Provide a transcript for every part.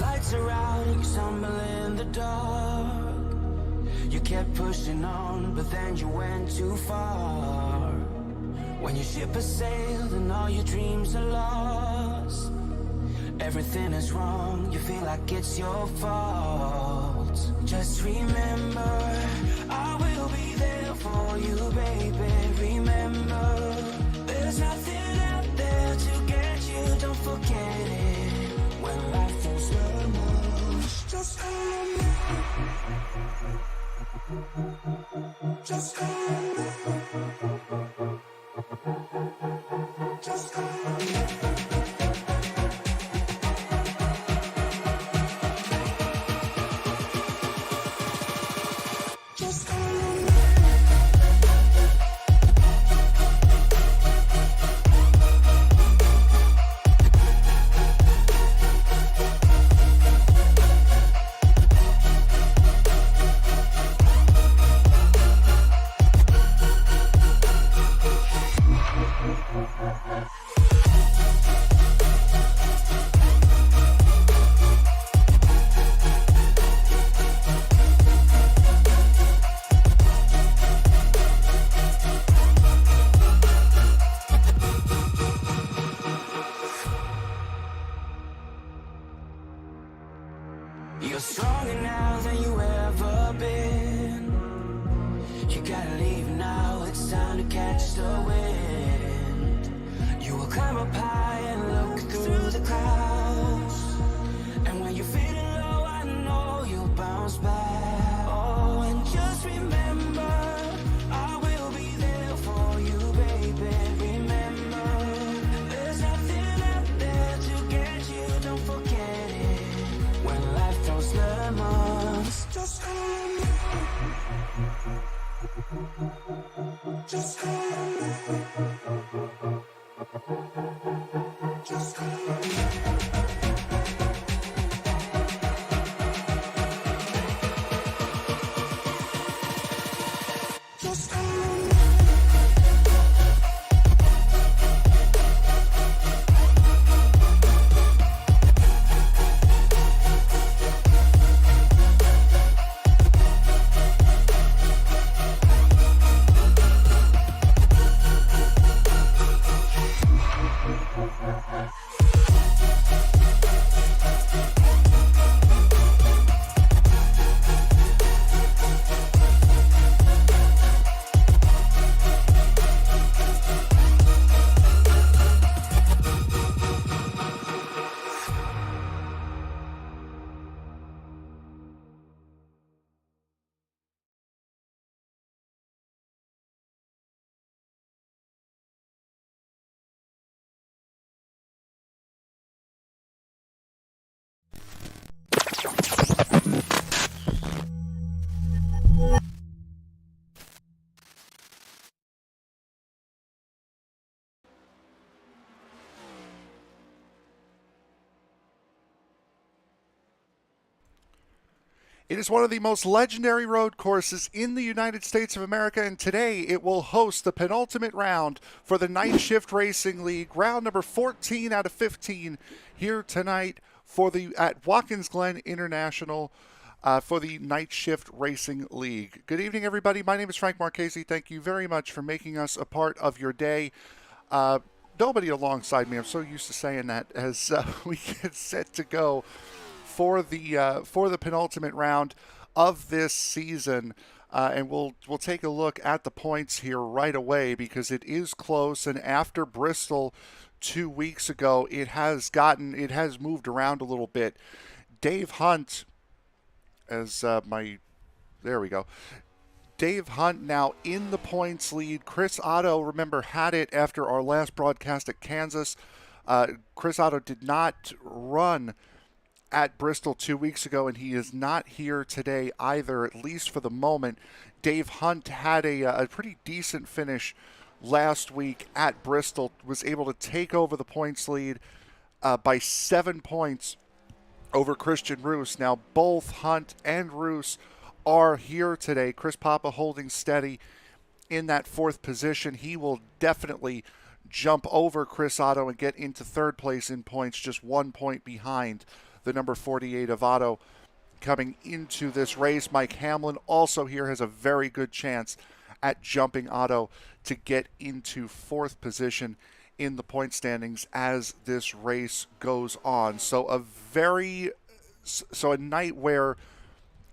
lights are out, you stumble in the dark. You kept pushing on, but then you went too far. When your ship has sailed and all your dreams are lost, everything is wrong, you feel like it's your fault. Just remember, I will be there for you, baby. Remember, there's nothing out there to get you, don't forget it. When life feels slow, just call me. Just call me. Just call me. You're stronger now than you ever been. You gotta leave now, it's time to catch the wind. You It is one of the most legendary road courses in the United States of America, and today it will host the penultimate round for the Night Shift Racing League, round number 14 out of 15 here tonight at Watkins Glen International for the Night Shift Racing League. Good evening, everybody. My name is Frank Marchese. Thank you very much for making us a part of your day. Nobody alongside me, I'm so used to saying that, as we get set to go for the penultimate round of this season, and we'll take a look at the points here right away because it is close. And after Bristol 2 weeks ago, it has moved around a little bit. Dave Hunt, there we go. Dave Hunt now in the points lead. Chris Otto, remember, had it after our last broadcast at Kansas. Chris Otto did not run at Bristol 2 weeks ago, and he is not here today either, at least for the moment. Dave Hunt had a pretty decent finish last week at Bristol, was able to take over the points lead by 7 points over Christian Roos. Now both Hunt and Roos are here today. Chris Papa holding steady in that fourth position. He will definitely jump over Chris Otto and get into third place in points, just 1 point behind the number 48 of Otto coming into this race. Mike Hamlin also here has a very good chance at jumping Otto to get into fourth position in the point standings as this race goes on. So a night where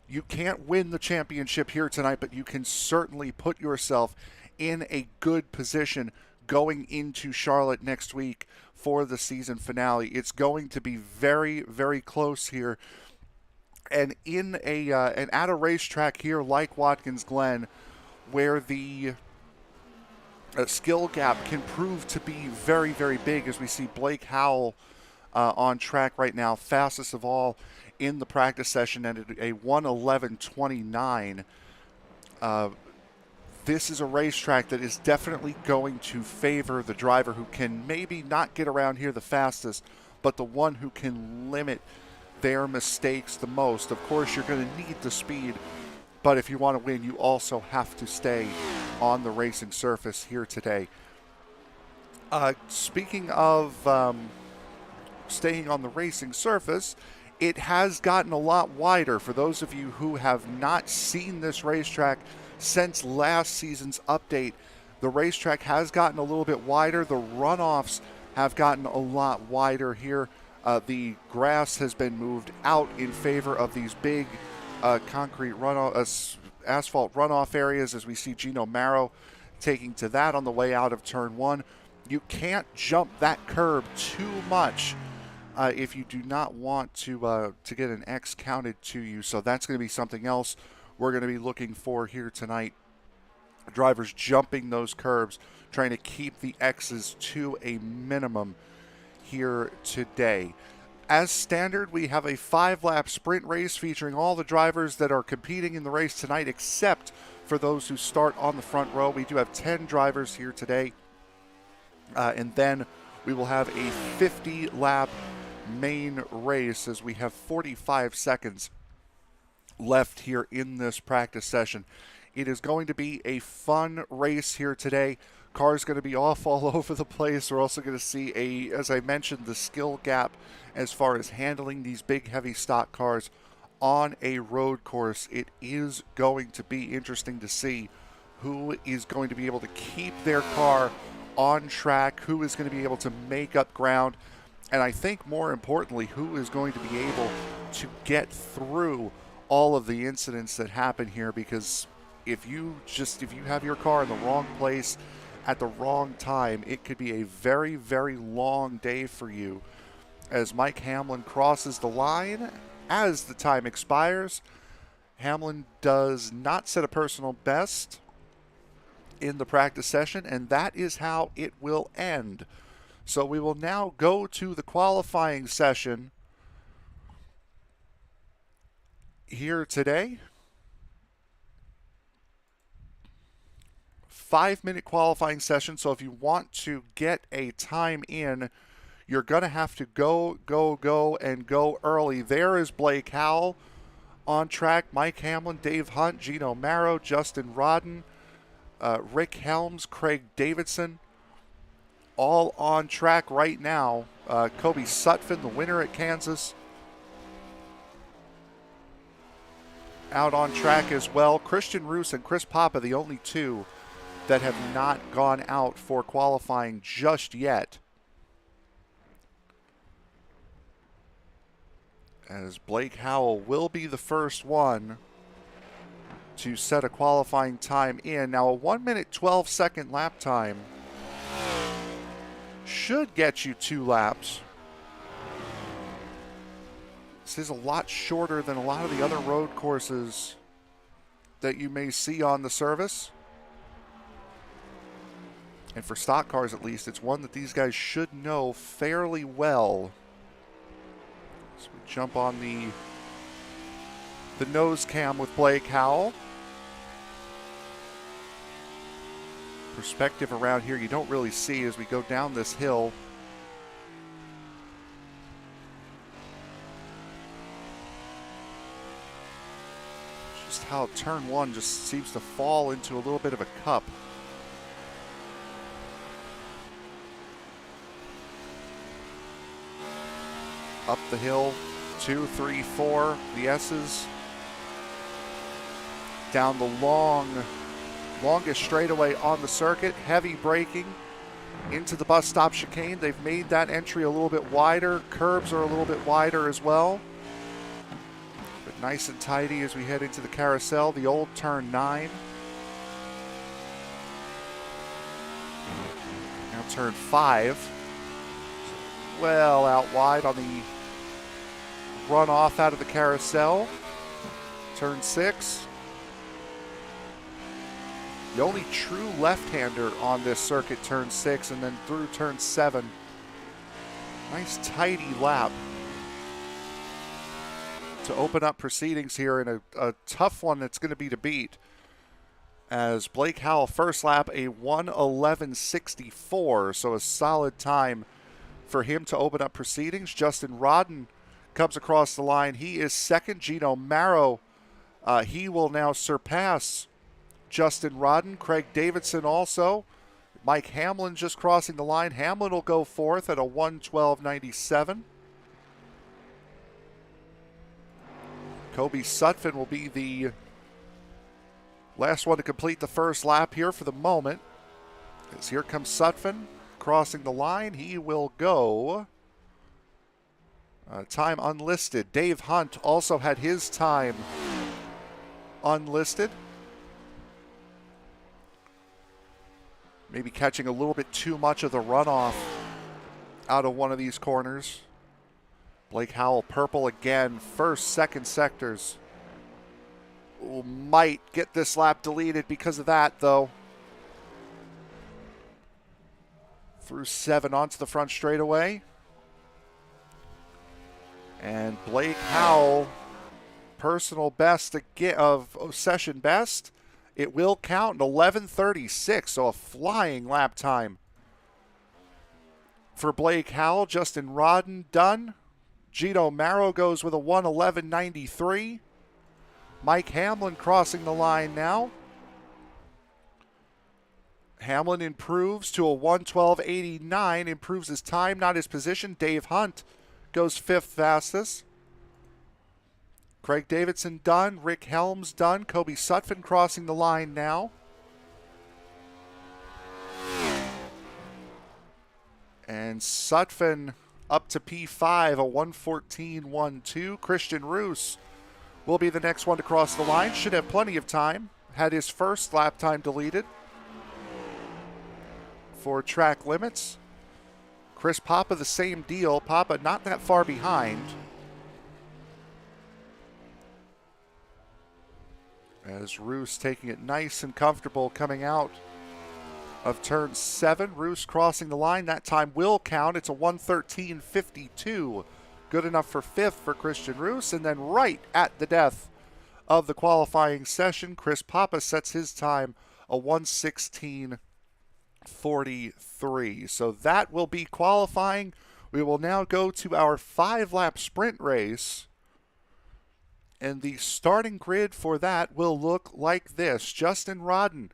you can't win the championship here tonight, but you can certainly put yourself in a good position going into Charlotte next week for the season finale. It's going to be very, very close here. And at a racetrack here like Watkins Glen, where the skill gap can prove to be very, very big, as we see Blake Howell on track right now, fastest of all in the practice session at a 1:11.29. This is a racetrack that is definitely going to favor the driver who can maybe not get around here the fastest, but the one who can limit their mistakes the most. Of course, you're going to need the speed, but if you want to win, you also have to stay on the racing surface here today. Speaking of staying on the racing surface, it has gotten a lot wider. For those of you who have not seen this racetrack since last season's update, the racetrack has gotten a little bit wider. The runoffs have gotten a lot wider here. The grass has been moved out in favor of these big concrete runoff, asphalt runoff areas, as we see Gino Marrow taking to that on the way out of turn one. You can't jump that curb too much if you do not want to get an X counted to you. So that's going to be something else we're going to be looking for here tonight. Drivers jumping those curbs, trying to keep the X's to a minimum here today. As standard, we have a 5-lap sprint race featuring all the drivers that are competing in the race tonight, except for those who start on the front row. We do have 10 drivers here today. And then we will have a 50-lap main race as we have 45 seconds left here in this practice session. It is going to be a fun race here today. Cars going to be all over the place. We're also going to see as I mentioned, the skill gap as far as handling these big, heavy stock cars on a road course. It is going to be interesting to see who is going to be able to keep their car on track, who is going to be able to make up ground, and I think more importantly, who is going to be able to get through all of the incidents that happen here. Because if you have your car in the wrong place at the wrong time, it could be a very, very long day for you. As Mike Hamlin crosses the line as the time expires, Hamlin does not set a personal best in the practice session, and that is how it will end. So we will now go to the qualifying session here today. 5-minute qualifying session. So if you want to get a time in, you're going to have to go early. There is Blake Howell on track. Mike Hamlin, Dave Hunt, Gino Marrow, Justin Rodden, Rick Helms, Craig Davidson, all on track right now. Kobe Sutphin, the winner at Kansas, out on track as well. Christian Roos and Chris Papa, the only two that have not gone out for qualifying just yet. As Blake Howell will be the first one to set a qualifying time in. Now, a 1 minute 12 second lap time should get you 2 laps. This is a lot shorter than a lot of the other road courses that you may see on the service. And for stock cars at least, it's one that these guys should know fairly well. So we jump on the nose cam with Blake Howell. Perspective around here you don't really see as we go down this hill. Just how turn 1 just seems to fall into a little bit of a cup. Up the hill, 2, 3, 4, the S's. Down the longest straightaway on the circuit, heavy braking into the bus stop chicane. They've made that entry a little bit wider. Curbs are a little bit wider as well. But nice and tidy as we head into the carousel, the old turn 9. Now turn 5. Well out wide on the runoff out of the carousel. Turn 6. The only true left-hander on this circuit, turn 6, and then through turn 7. Nice tidy lap to open up proceedings here in a tough one that's going to be to beat. As Blake Howell, first lap, a 1:11.64, so a solid time for him to open up proceedings. Justin Rodden comes across the line. He is second. Gino Marrow, he will now surpass Justin Rodden. Craig Davidson also. Mike Hamlin just crossing the line. Hamlin will go fourth at a 1:12.97. Kobe Sutphin will be the last one to complete the first lap here for the moment. As here comes Sutphin crossing the line. He will go time unlisted. Dave Hunt also had his time unlisted. Maybe catching a little bit too much of the runoff out of one of these corners. Blake Howell purple again, first, second sectors. Ooh, might get this lap deleted because of that though. Through 7 onto the front straightaway. And Blake Howell, personal best of session best. It will count an 11:36, so a flying lap time for Blake Howell. Justin Rodden done. Gino Marrow goes with a 1:11.93. Mike Hamlin crossing the line now. Hamlin improves to a 1:12.89, improves his time, not his position. Dave Hunt goes 5th fastest. Craig Davidson done. Rick Helms done. Kobe Sutphin crossing the line now. And Sutphin up to P5, a 1:14.12. Christian Roos will be the next one to cross the line. Should have plenty of time. Had his first lap time deleted for track limits. Chris Papa, the same deal. Papa not that far behind. As Roos taking it nice and comfortable coming out of turn 7. Roos crossing the line. That time will count. It's a 1:13.52. Good enough for 5th for Christian Roos. And then right at the death of the qualifying session, Chris Papa sets his time a 1:16.43. So that will be qualifying. We will now go to our 5-lap sprint race. And the starting grid for that will look like this. Justin Rodden,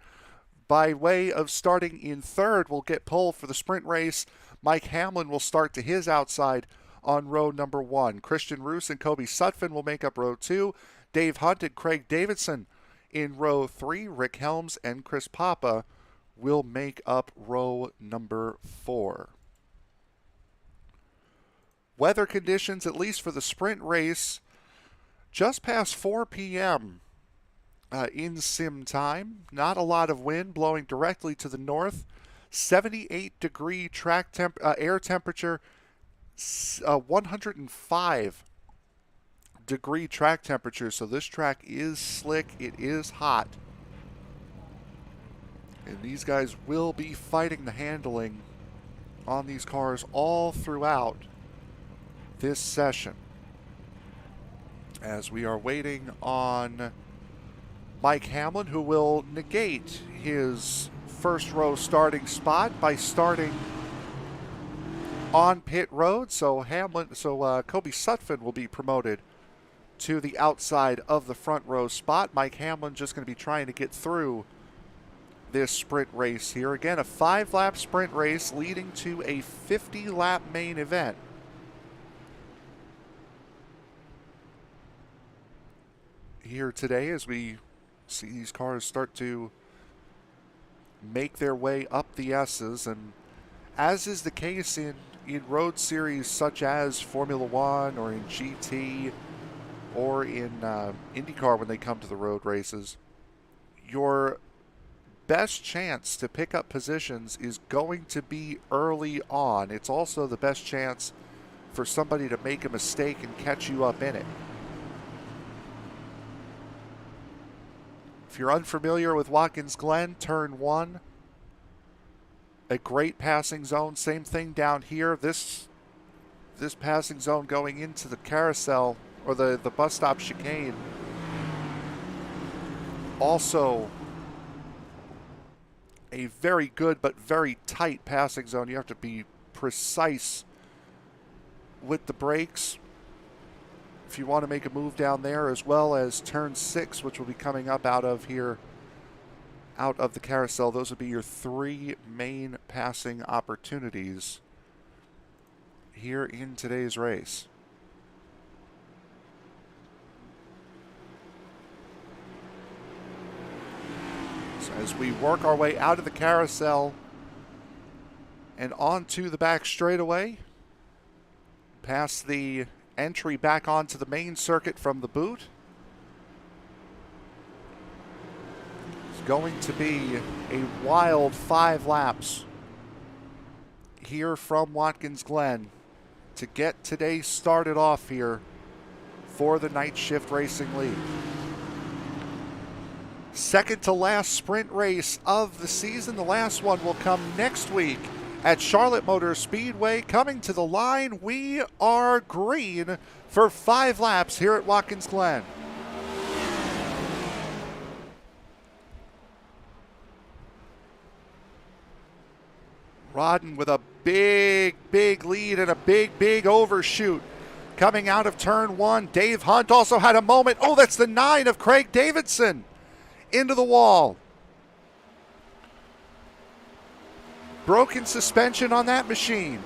by way of starting in third, will get pole for the sprint race. Mike Hamlin will start to his outside on row number 1. Christian Roos and Kobe Sutphin will make up row 2. Dave Hunt and Craig Davidson in row 3. Rick Helms and Chris Papa will make up row number 4. Weather conditions, at least for the sprint race, just past 4 p.m. In sim time. Not a lot of wind blowing directly to the north. 78-degree air temperature, 105-degree track temperature. So this track is slick. It is hot. And these guys will be fighting the handling on these cars all throughout this session, as we are waiting on Mike Hamlin, who will negate his first row starting spot by starting on pit road. So Kobe Sutphin will be promoted to the outside of the front row spot. Mike Hamlin just going to be trying to get through this sprint race here. Again, a 5-lap sprint race leading to a 50-lap main event. Here today, as we see these cars start to make their way up the S's, and as is the case in road series such as Formula One or in GT or in IndyCar when they come to the road races, your best chance to pick up positions is going to be early on. It's also the best chance for somebody to make a mistake and catch you up in it. If you're unfamiliar with Watkins Glen, turn 1, a great passing zone. Same thing down here. This passing zone going into the carousel or the bus stop chicane. Also a very good but very tight passing zone. You have to be precise with the brakes if you want to make a move down there, as well as turn 6, which will be coming up out of the carousel. Those would be your 3 main passing opportunities here in today's race. So as we work our way out of the carousel and onto the back straightaway, past the entry back onto the main circuit from the boot, it's going to be a wild 5 laps here from Watkins Glen to get today started off here for the Night Shift Racing League. Second to last sprint race of the season. The last one will come next week at Charlotte Motor Speedway. Coming to the line, we are green for 5 laps here at Watkins Glen. Rodden with a big lead and a big overshoot coming out of turn 1. Dave Hunt also had a moment. Oh, that's the 9 of Craig Davidson into the wall. Broken suspension on that machine.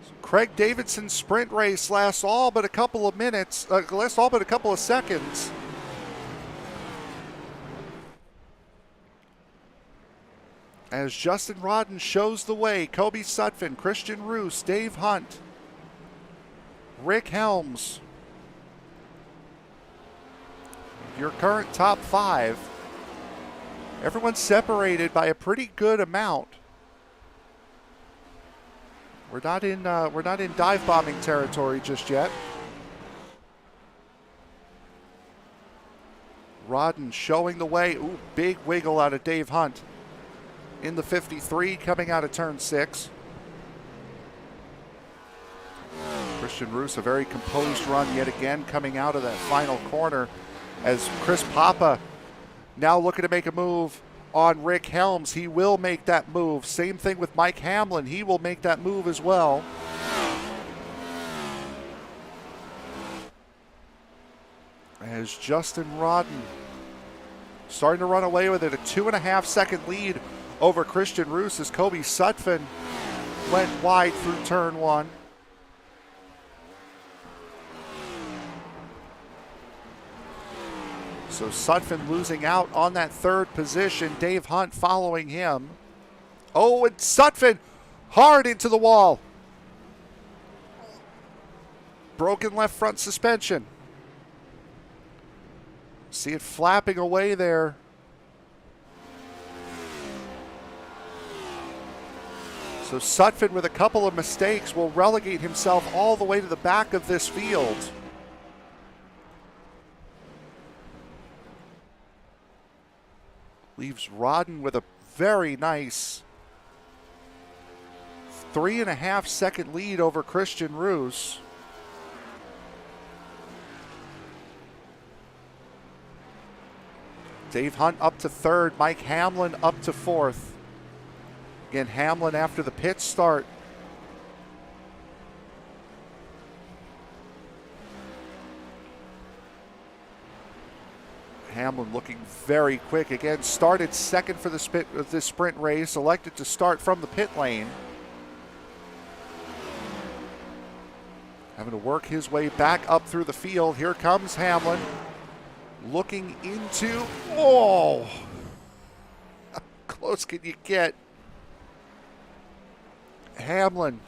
So Craig Davidson's sprint race lasts all but a couple of seconds. As Justin Rodden shows the way, Kobe Sutphin, Christian Roos, Dave Hunt, Rick Helms, your current top 5. Everyone's separated by a pretty good amount. We're not in dive bombing territory just yet. Rodden showing the way. Ooh, big wiggle out of Dave Hunt in the 53 coming out of turn 6. Christian Roos, a very composed run yet again coming out of that final corner, as Chris Papa now looking to make a move on Rick Helms. He will make that move. Same thing with Mike Hamlin. He will make that move as well. as Justin Rodden starting to run away with it. A 2.5-second lead over Christian Roos as Kobe Sutphin went wide through turn 1. So Sutphin losing out on that third position. Dave Hunt following him. Oh, and Sutphin hard into the wall. Broken left front suspension. See it flapping away there. So Sutphin, with a couple of mistakes, will relegate himself all the way to the back of this field. Leaves Rodden with a very nice 3.5-second lead over Christian Roos. Dave Hunt up to third, Mike Hamlin up to fourth. Again, Hamlin after the pit start. Hamlin looking very quick. Again, started second for the sprint race, elected to start from the pit lane. Having to work his way back up through the field. Here comes Hamlin. Looking into, oh, how close can you get? Hamlin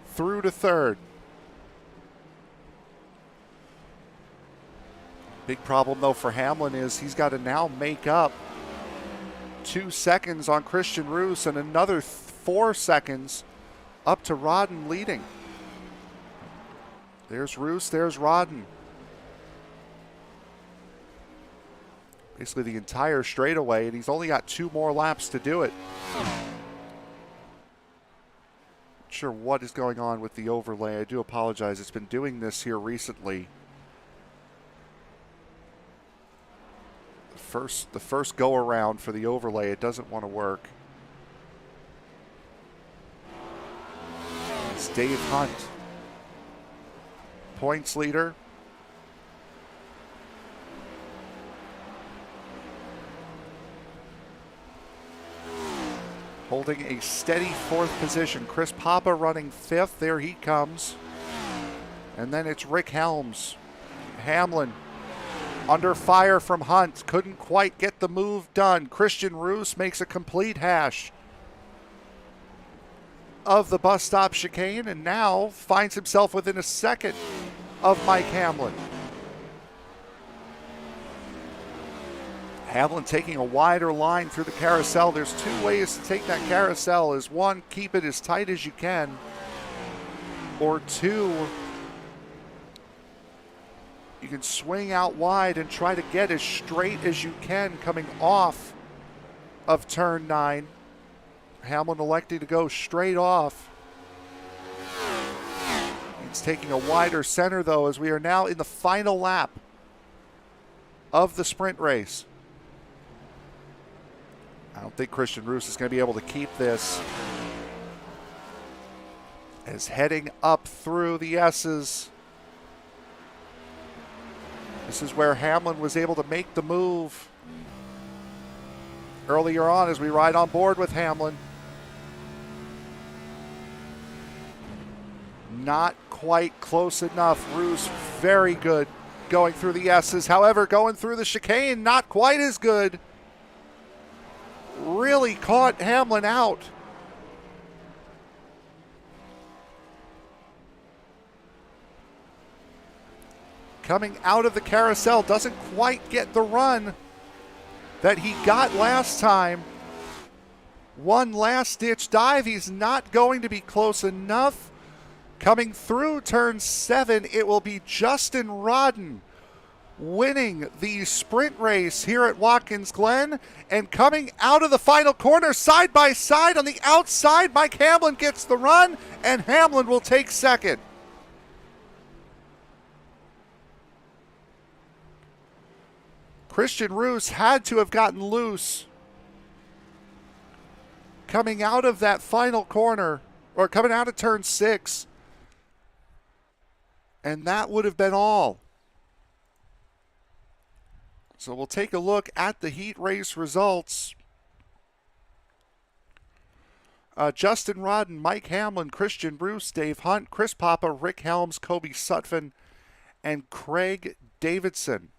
through to third. Big problem though for Hamlin is he's got to now make up 2 seconds on Christian Roos and another 4 seconds up to Rodden leading. There's Roos, there's Rodden. Basically the entire straightaway, and he's only got 2 more laps to do it. Not sure what is going on with the overlay. I do apologize. It's been doing this here recently. The first go around for the overlay, it doesn't want to work. It's Dave Hunt, points leader. Holding a steady 4th position. Chris Papa running 5th. There he comes. And then it's Rick Helms. Hamlin under fire from Hunt. Couldn't quite get the move done. Christian Roos makes a complete hash of the bus stop chicane and now finds himself within a second of Mike Hamlin. Hamlin taking a wider line through the carousel. There's 2 ways to take that carousel. Is 1, keep it as tight as you can, or 2, you can swing out wide and try to get as straight as you can coming off of turn 9. Hamlin electing to go straight off. He's taking a wider center though, as we are now in the final lap of the sprint race. I don't think Christian Roos is going to be able to keep this. As heading up through the S's. This is where Hamlin was able to make the move earlier on as we ride on board with Hamlin. Not quite close enough. Roos very good going through the S's. However, going through the chicane, not quite as good. Really caught Hamlin out. Coming out of the carousel, doesn't quite get the run that he got last time. One last ditch dive. He's not going to be close enough. Coming through turn 7, it will be Justin Rodden winning the sprint race here at Watkins Glen, and coming out of the final corner side by side on the outside, Mike Hamlin gets the run, and Hamlin will take second. Christian Roos had to have gotten loose coming out of that final corner, or coming out of turn 6, and that would have been all. So we'll take a look at the heat race results. Justin Rodden, Mike Hamlin, Christian Roos, Dave Hunt, Chris Papa, Rick Helms, Kobe Sutphin, and Craig Davidson.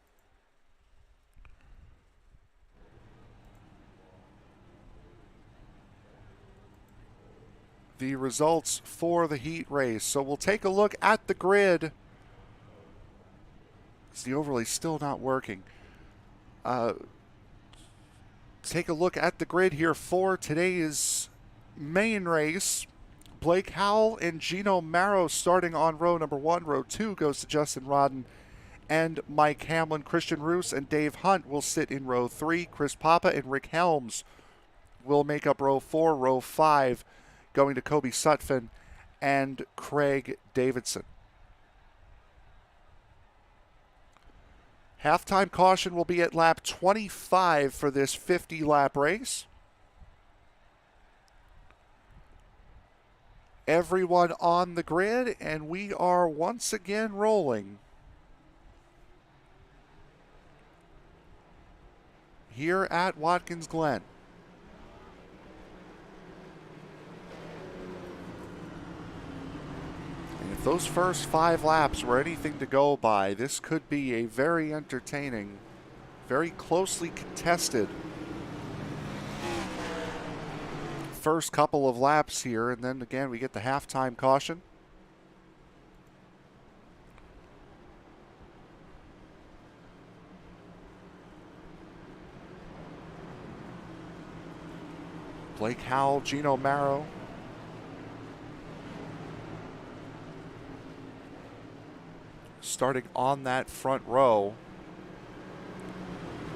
The results for the heat race. So we'll take a look at the grid. The overlay's still not working. Take a look at the grid here for today's main race. Blake Howell and Gino Marrow starting on row number 1. Row 2 goes to Justin Rodden and Mike Hamlin. Christian Roos and Dave Hunt will sit in row 3. Chris Papa and Rick Helms will make up row 4. Row 5 going to Kobe Sutphin and Craig Davidson. Halftime caution will be at lap 25 for this 50-lap race. Everyone on the grid, and we are once again rolling. Here at Watkins Glen. And if those first 5 laps were anything to go by, this could be a very entertaining, very closely contested first couple of laps here, and then again we get the halftime caution. Blake Howell, Gino Marrow. Starting on that front row.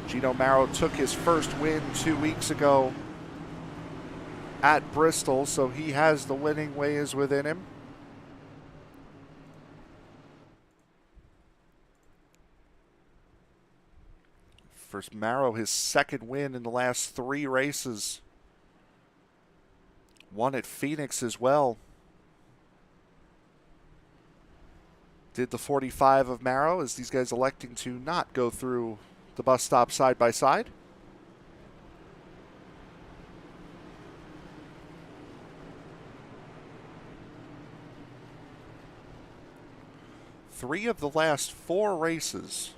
Gino Marrow took his first win 2 weeks ago at Bristol, so he has the winning ways within him. First Marrow, his second win in the last 3 races. Won at Phoenix as well. Did the 45 of Marrow as these guys electing to not go through the bus stop side by side. Three of the last 4 races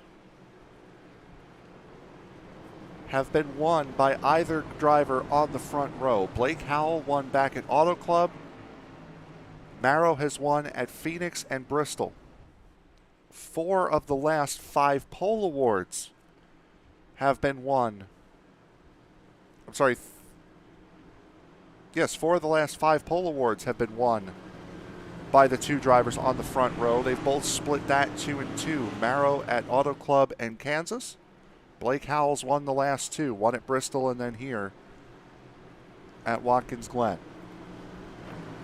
have been won by either driver on the front row. Blake Howell won back at Auto Club. Marrow has won at Phoenix and Bristol. 4 of the last 5 pole awards have been won. I'm sorry. Yes, 4 of the last 5 pole awards have been won by the 2 drivers on the front row. They've both split that 2 and 2. Marrow at Auto Club and Kansas. Blake Howell's won the last 2. One at Bristol and then here at Watkins Glen.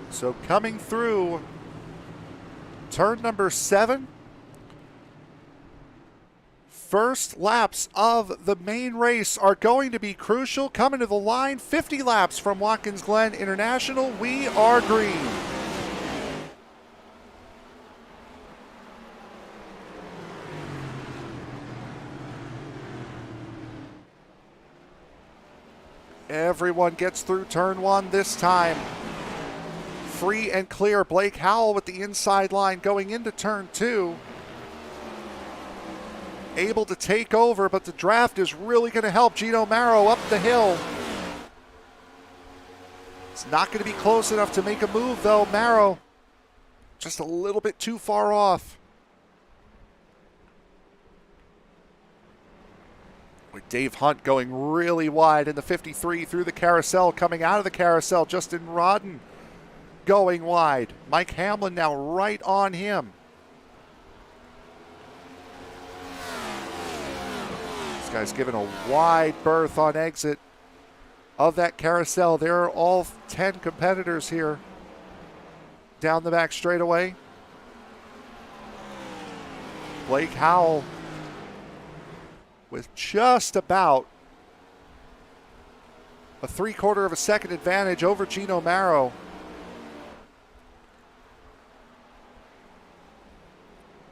So coming through turn number 7. First laps of the main race are going to be crucial. Coming to the line, 50 laps from Watkins Glen International. We are green. Everyone gets through turn 1 this time. Free and clear. Blake Howell with the inside line going into turn 2. Able to take over, but the draft is really going to help Gino Marrow up the hill. It's not going to be close enough to make a move, though. Marrow just a little bit too far off. With Dave Hunt going really wide in the 53 through the carousel, coming out of the carousel. Justin Rodden going wide. Mike Hamlin now right on him. This guy's given a wide berth on exit of that carousel. There are all 10 competitors here down the back straightaway. Blake Howell with just about a 3/4 of a second advantage over Gino Marrow.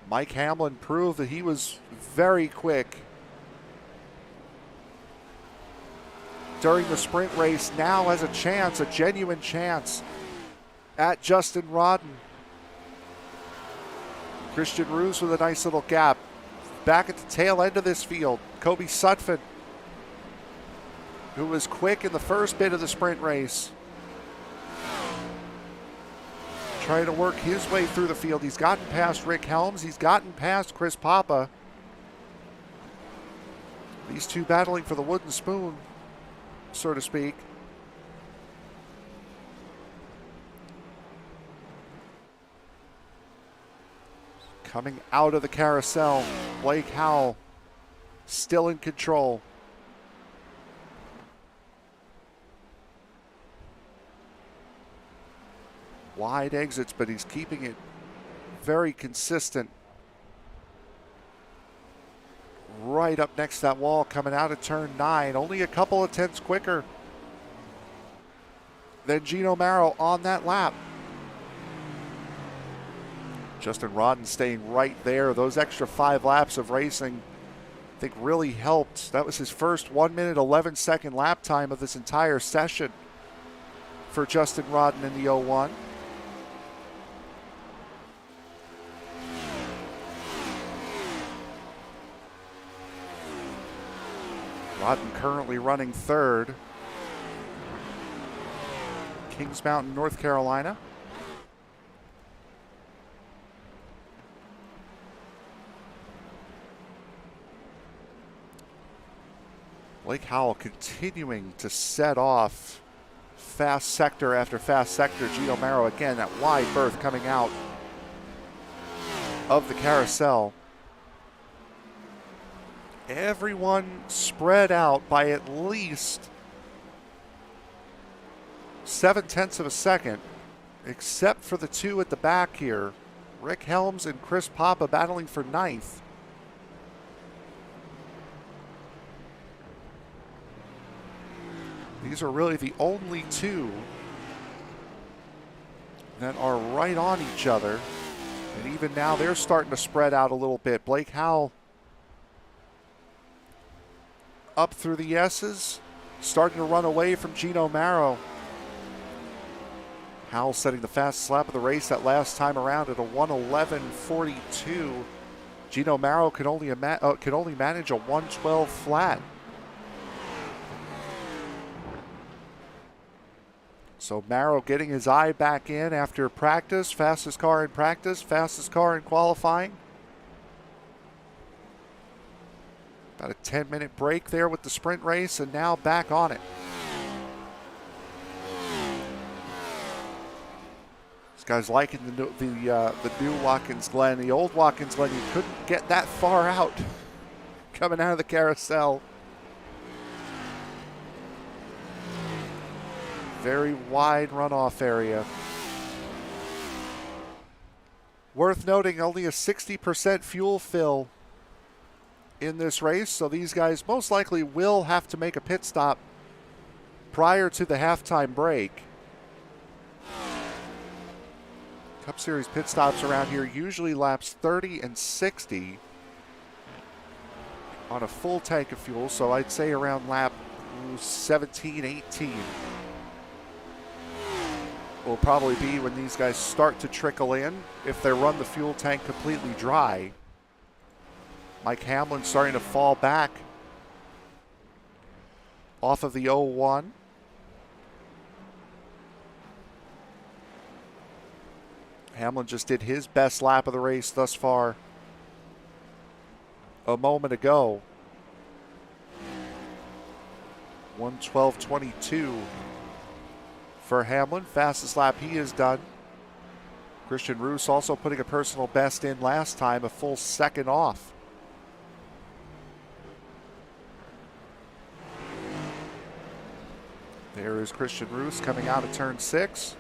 Mike Hamlin proved that he was very quick during the sprint race now has a chance, a genuine chance, at Justin Rodden. Christian Roos with a nice little gap. Back at the tail end of this field, Kobe Sutphin, who was quick in the first bit of the sprint race, trying to work his way through the field. He's gotten past Rick Helms. He's gotten past Chris Papa. These two battling for the wooden spoon, so to speak. Coming out of the carousel, Blake Howell still in control. Wide exits, but he's keeping it very consistent. Right up next to that wall, coming out of turn 9. Only a couple of tenths quicker than Gino Marrow on that lap. Justin Rodden staying right there. Those extra 5 laps of racing, I think, really helped. That was his first 1 minute, 11 second lap time of this entire session for Justin Rodden in the 01. Rodden currently running third. Kings Mountain, North Carolina. Blake Howell continuing to set off fast sector after fast sector. Gino Marrow again, that wide berth coming out of the carousel. Everyone spread out by at least 0.7 of a second, except for the two at the back here. Rick Helms and Chris Papa battling for 9th. These are really the only two that are right on each other. And even now they're starting to spread out a little bit. Blake Howell up through the S's, starting to run away from Gino Marrow. Howell setting the fastest lap of the race that last time around at a 1:11.42. Gino Marrow could only manage a 1:12 flat. So Marrow getting his eye back in after practice. Fastest car in practice, fastest car in qualifying. About a 10-minute break there with the sprint race, and now back on it. This guy's liking the new Watkins Glen. The old Watkins Glen, you couldn't get that far out coming out of the carousel. Very wide runoff area. Worth noting, only a 60% fuel fill in this race, so these guys most likely will have to make a pit stop prior to the halftime break. Cup Series pit stops around here usually laps 30 and 60 on a full tank of fuel, so I'd say around lap 17, 18 will probably be when these guys start to trickle in if they run the fuel tank completely dry. Mike Hamlin starting to fall back off of the 01. Hamlin just did his best lap of the race thus far a moment ago. 1:12.22 for Hamlin. Fastest lap he has done. Christian Roos also putting a personal best in last time, a full second off. There is Christian Roos coming out of turn 6.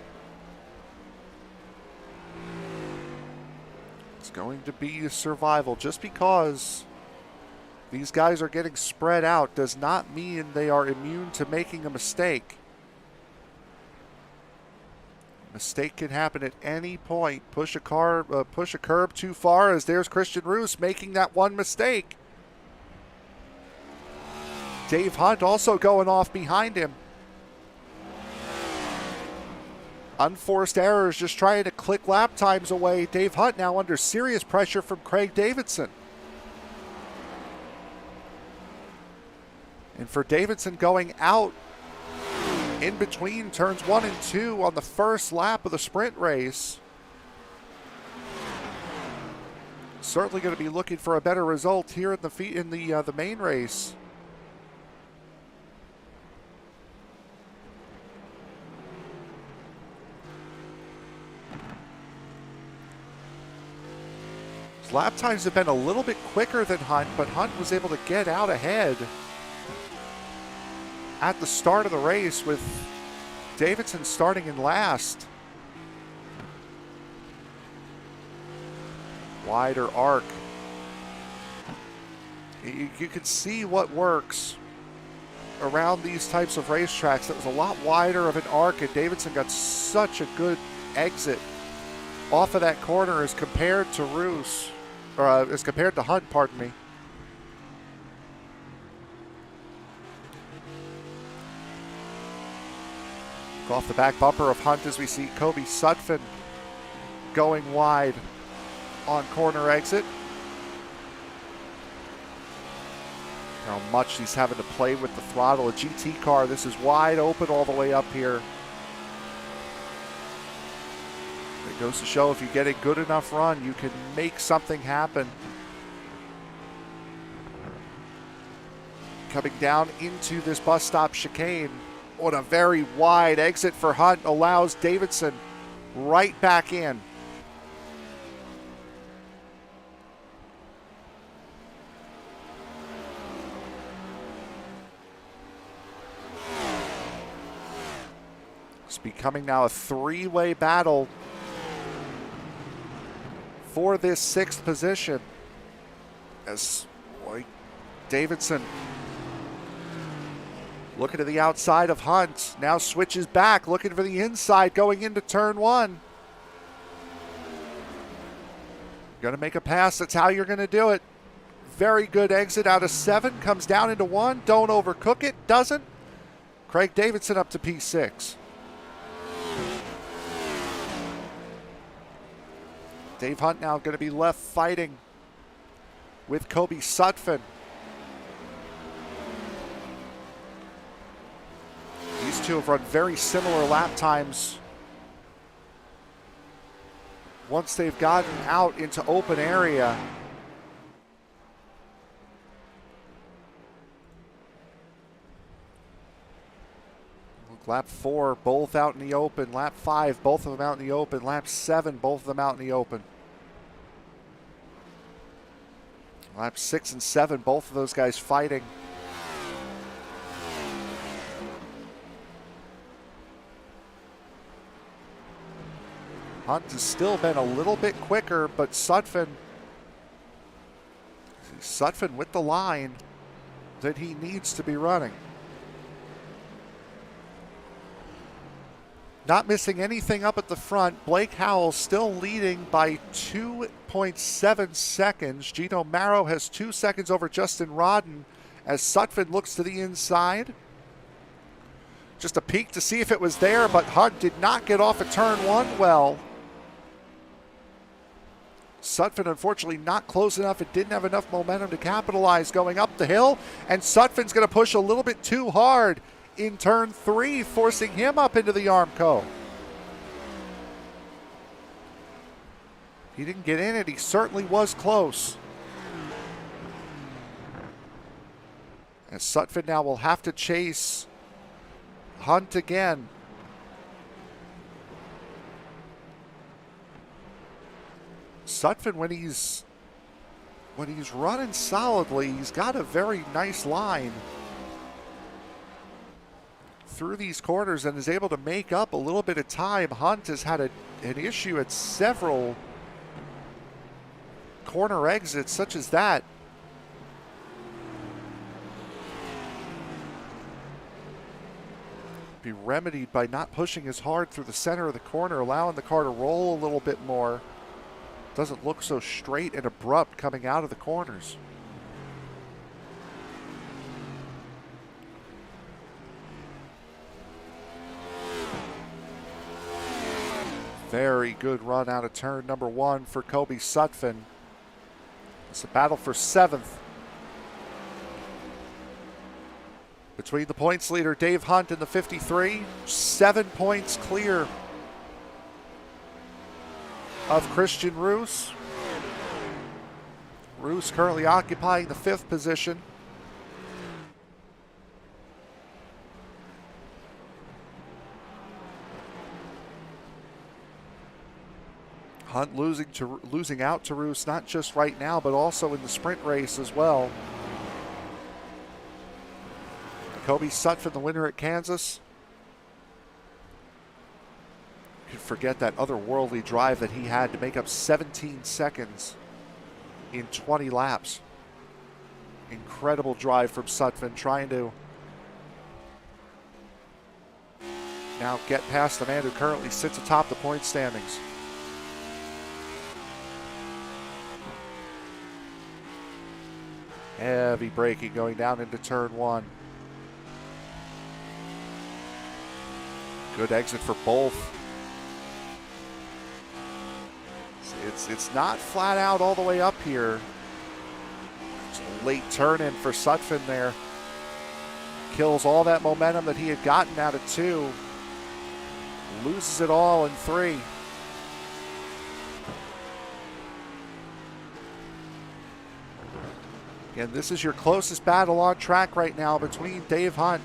It's going to be a survival. Just because these guys are getting spread out does not mean they are immune to making a mistake. Mistake can happen at any point. Push a curb too far, as there's Christian Roos making that one mistake. Dave Hunt also going off behind him. Unforced errors, just trying to click lap times away. Dave Hunt now under serious pressure from Craig Davidson. And for Davidson going out in between turns 1 and 2 on the first lap of the sprint race. Certainly going to be looking for a better result here in the main race. His lap times have been a little bit quicker than Hunt, but Hunt was able to get out ahead at the start of the race with Davidson starting in last. Wider arc. You can see what works around these types of racetracks. It was a lot wider of an arc, and Davidson got such a good exit off of that corner as compared to Roos, or as compared to Hunt, pardon me. Off the back bumper of Hunt as we see Kobe Sutphin going wide on corner exit. How much he's having to play with the throttle. A GT car, this is wide open all the way up here. It goes to show if you get a good enough run, you can make something happen. Coming down into this bus stop chicane. What a very wide exit for Hunt allows Davidson right back in. It's becoming now a three-way battle for this 6th position as Davidson looking to the outside of Hunt. Now switches back, looking for the inside going into turn 1. Going to make a pass. That's how you're going to do it. Very good exit out of 7. Comes down into 1. Don't overcook it. Doesn't. Craig Davidson up to P6. Dave Hunt now going to be left fighting with Kobe Sutphin. These two have run very similar lap times once they've gotten out into open area. Lap 4, both out in the open. Lap 5, both of them out in the open. Lap 7, both of them out in the open. Lap 6 and 7, both of those guys fighting. Hunt has still been a little bit quicker, but Sutphin with the line that he needs to be running. Not missing anything up at the front. Blake Howell still leading by 2.7 seconds. Gino Marrow has 2 seconds over Justin Rodden as Sutphin looks to the inside. Just a peek to see if it was there, but Hunt did not get off at turn 1 well. Sutphin unfortunately not close enough. It didn't have enough momentum to capitalize going up the hill, and Sutphin's going to push a little bit too hard in turn 3, forcing him up into the Armco. He didn't get in it. He certainly was close. And Sutphin now will have to chase Hunt again. Sutphin, when he's running solidly, he's got a very nice line through these corners and is able to make up a little bit of time. Hunt has had an issue at several corner exits such as that. Be remedied by not pushing as hard through the center of the corner, allowing the car to roll a little bit more. Doesn't look so straight and abrupt coming out of the corners. Very good run out of turn number 1 for Kobe Sutphin. It's a battle for 7th. Between the points leader, Dave Hunt, and the 53, 7 points clear of Christian Roos. Roos currently occupying the 5th position. Hunt losing out to Roos, not just right now, but also in the sprint race as well. Kobe Sutphin, the winner at Kansas. You could forget that otherworldly drive that he had to make up 17 seconds in 20 laps. Incredible drive from Sutphin, trying to now get past the man who currently sits atop the point standings. Heavy braking going down into turn 1. Good exit for both. It's not flat out all the way up here. It's a late turn in for Sutphin there. Kills all that momentum that he had gotten out of 2. Loses it all in 3. Again, this is your closest battle on track right now between Dave Hunt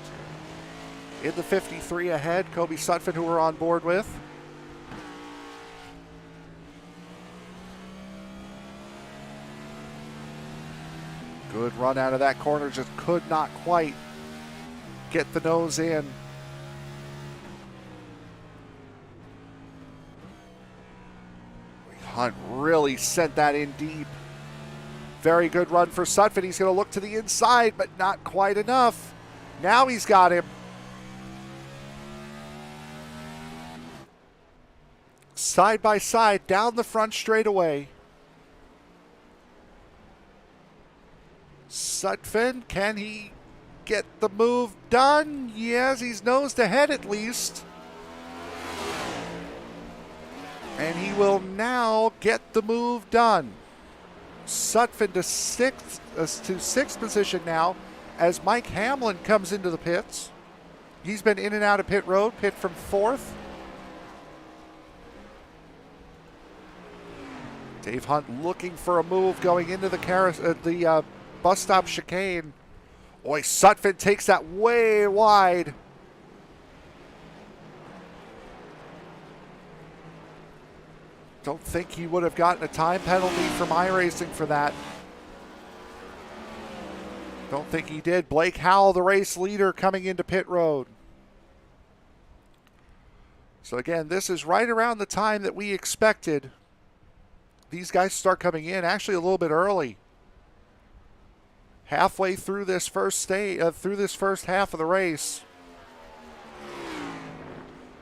in the 53 ahead, Kobe Sutphin, who we're on board with. Good run out of that corner, just could not quite get the nose in. Hunt really sent that in deep. Very good run for Sutphin. He's going to look to the inside, but not quite enough. Now he's got him. Side by side, down the front straightaway. Sutphin, can he get the move done? Yes, he's nosed ahead at least. And he will now get the move done. Sutphin to sixth position now as Mike Hamlin comes into the pits. He's been in and out of pit road, pit from 4th. Dave Hunt looking for a move going into the bus stop chicane. Boy, Sutphin takes that way wide. Don't think he would have gotten a time penalty from iRacing for that. Don't think he did. Blake Howell, the race leader, coming into pit road. So again, this is right around the time that we expected these guys start coming in, actually a little bit early. Halfway through this first half of the race.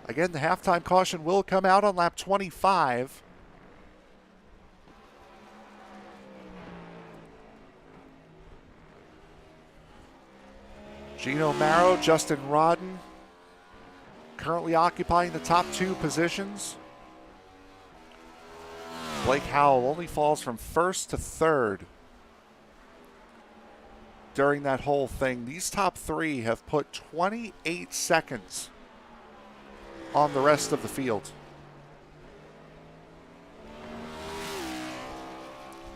Again, the halftime caution will come out on lap 25. Gino Marrow, Justin Rodden, currently occupying the top 2 positions. Blake Howell only falls from 1st to 3rd during that whole thing. These top 3 have put 28 seconds on the rest of the field.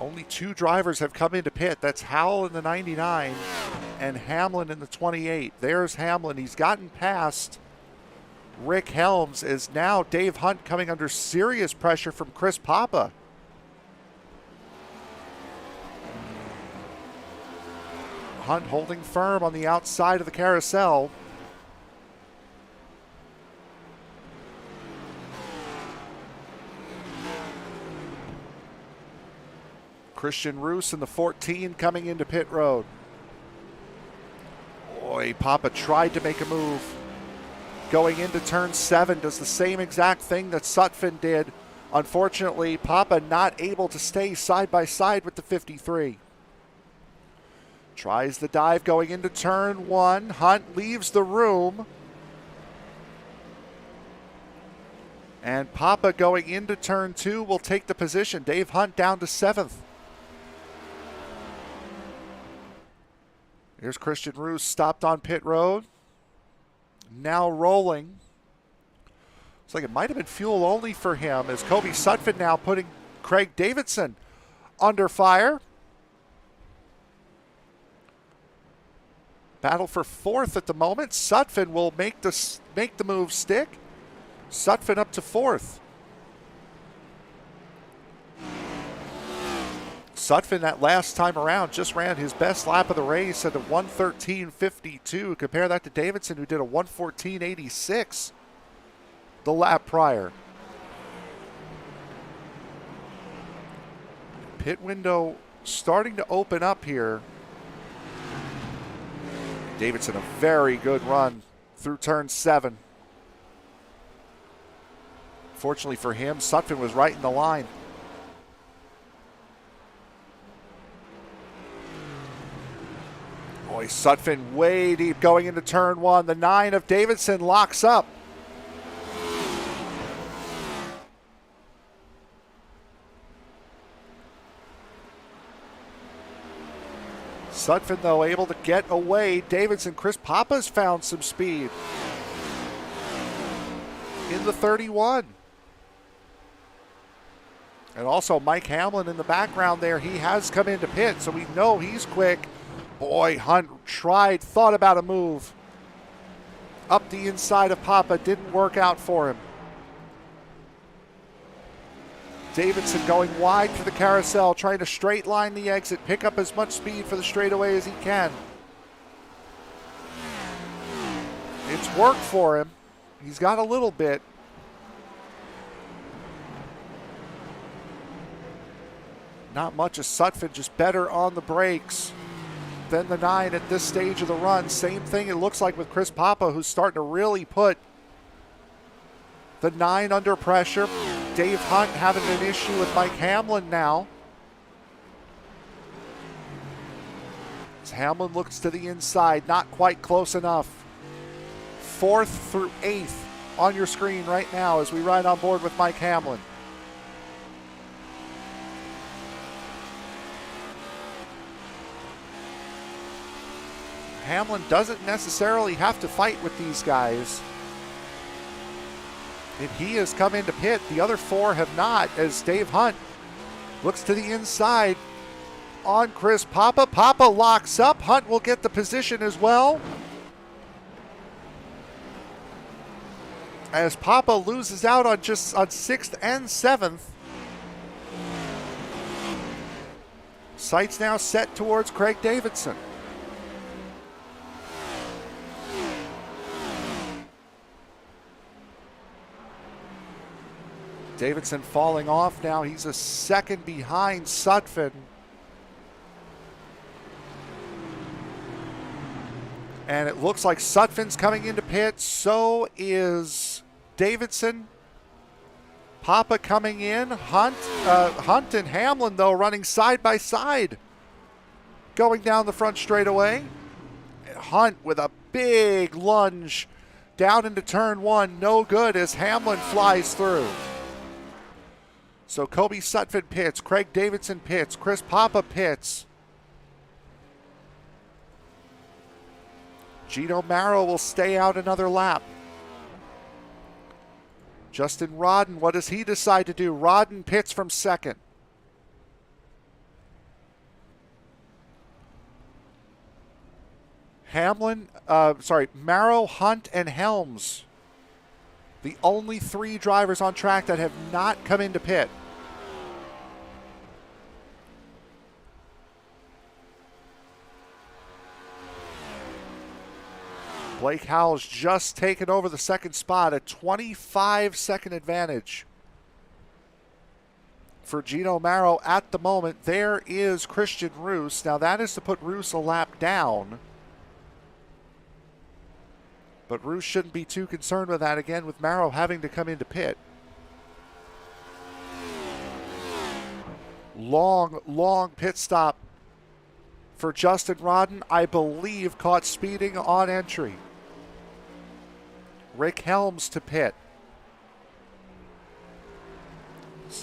Only 2 drivers have come into pit. That's Howell in the 99 and Hamlin in the 28. There's Hamlin. He's gotten past Rick Helms. Is now Dave Hunt coming under serious pressure from Chris Papa. Hunt holding firm on the outside of the carousel. Christian Roos in the 14 coming into pit road. Boy, Papa tried to make a move. Going into turn 7, does the same exact thing that Sutphin did. Unfortunately, Papa not able to stay side by side with the 53. Tries the dive going into turn 1. Hunt leaves the room. And Papa going into turn 2 will take the position. Dave Hunt down to 7th. Here's Christian Roos stopped on pit road. Now rolling. Looks like it might have been fuel only for him as Kobe Sutphin now putting Craig Davidson under fire. Battle for 4th at the moment. Sutphin will make the move stick. Sutphin up to 4th. Sutphin that last time around just ran his best lap of the race at a 1:13.52. Compare that to Davidson, who did a 1:14.86 the lap prior. Pit window starting to open up here. Davidson, a very good run through turn 7. Fortunately for him, Sutphin was right in the line. Boy, Sutphin way deep going into turn 1. The 9 of Davidson locks up. Sutphin, though, able to get away. Davidson, Chris Papa's found some speed in the 31. And also Mike Hamlin in the background there. He has come into pit, so we know he's quick. Boy, Hunt thought about a move up the inside of Papa. Didn't work out for him. Davidson going wide for the carousel, trying to straight line the exit, pick up as much speed for the straightaway as he can. It's worked for him. He's got a little bit. Not much of Sutphin, just better on the brakes than the 9 at this stage of the run. Same thing it looks like with Chris Papa, who's starting to really put the 9 under pressure. Dave Hunt having an issue with Mike Hamlin now. As Hamlin looks to the inside, not quite close enough. 4th through 8th on your screen right now as we ride on board with Mike Hamlin. Hamlin doesn't necessarily have to fight with these guys. And he has come into pit. The other 4 have not, as Dave Hunt looks to the inside on Chris Papa. Papa locks up. Hunt will get the position as well. As Papa loses out on 6th and 7th. Sights now set towards Craig Davidson. Davidson falling off now. He's a second behind Sutphin. And it looks like Sutphin's coming into pit. So is Davidson. Papa coming in. Hunt and Hamlin, though, running side by side. Going down the front straightaway. Hunt with a big lunge down into turn 1. No good as Hamlin flies through. So Kobe Sutphin pits, Craig Davidson pits, Chris Papa pits. Gino Marrow will stay out another lap. Justin Rodden, what does he decide to do? Rodden pits from 2nd. Marrow, Hunt, and Helms. The only 3 drivers on track that have not come into pit. Blake Howell's just taken over the 2nd spot, a 25-second advantage for Gino Marrow at the moment. There is Christian Roos. Now that is to put Roos a lap down. But Roos shouldn't be too concerned with that again, with Marrow having to come into pit. Long pit stop for Justin Rodden, I believe caught speeding on entry. Rick Helms to pit.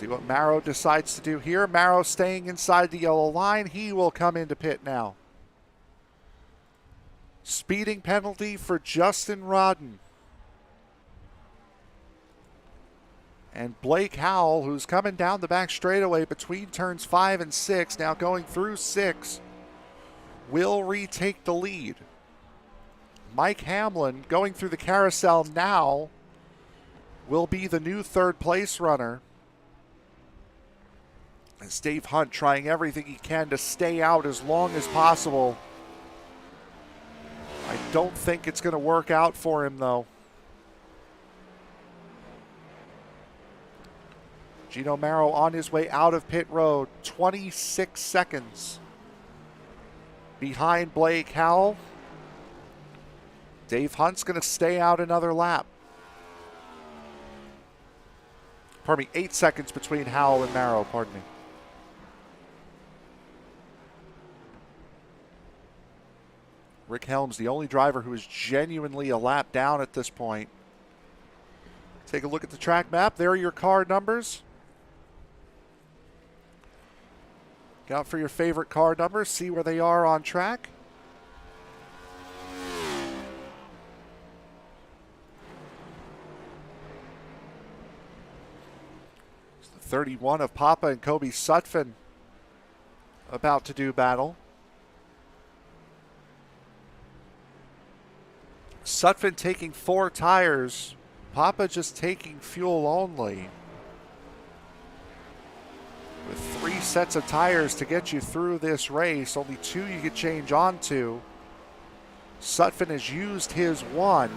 See what Marrow decides to do here. Marrow staying inside the yellow line. He will come into pit now. Speeding penalty for Justin Rodden. And Blake Howell, who's coming down the back straightaway between turns 5 and 6, now going through 6, will retake the lead. Mike Hamlin, going through the carousel now, will be the new third place runner. As Dave Hunt trying everything he can to stay out as long as possible. I don't think it's going to work out for him, though. Gino Marrow on his way out of pit road, 26 seconds behind Blake Howell. Dave Hunt's going to stay out another lap. Pardon me, 8 seconds between Howell and Marrow, pardon me. Rick Helms, the only driver who is genuinely a lap down at this point. Take a look at the track map. There are your car numbers. Look out for your favorite car numbers. See where they are on track. It's the 31 of Papa and Kobe Sutphin about to do battle. Sutphin taking 4 tires. Papa just taking fuel only. With 3 sets of tires to get you through this race. Only 2 you could change onto. Sutphin has used his one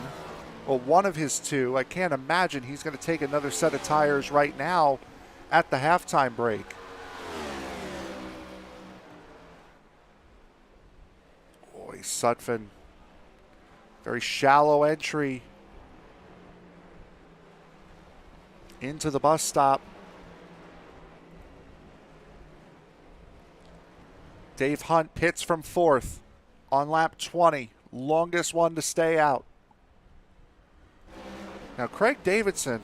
of his 2. I can't imagine he's going to take another set of tires right now at the halftime break. Boy, Sutphin. Very shallow entry into the bus stop. Dave Hunt pits from 4th on lap 20. Longest one to stay out. Now, Craig Davidson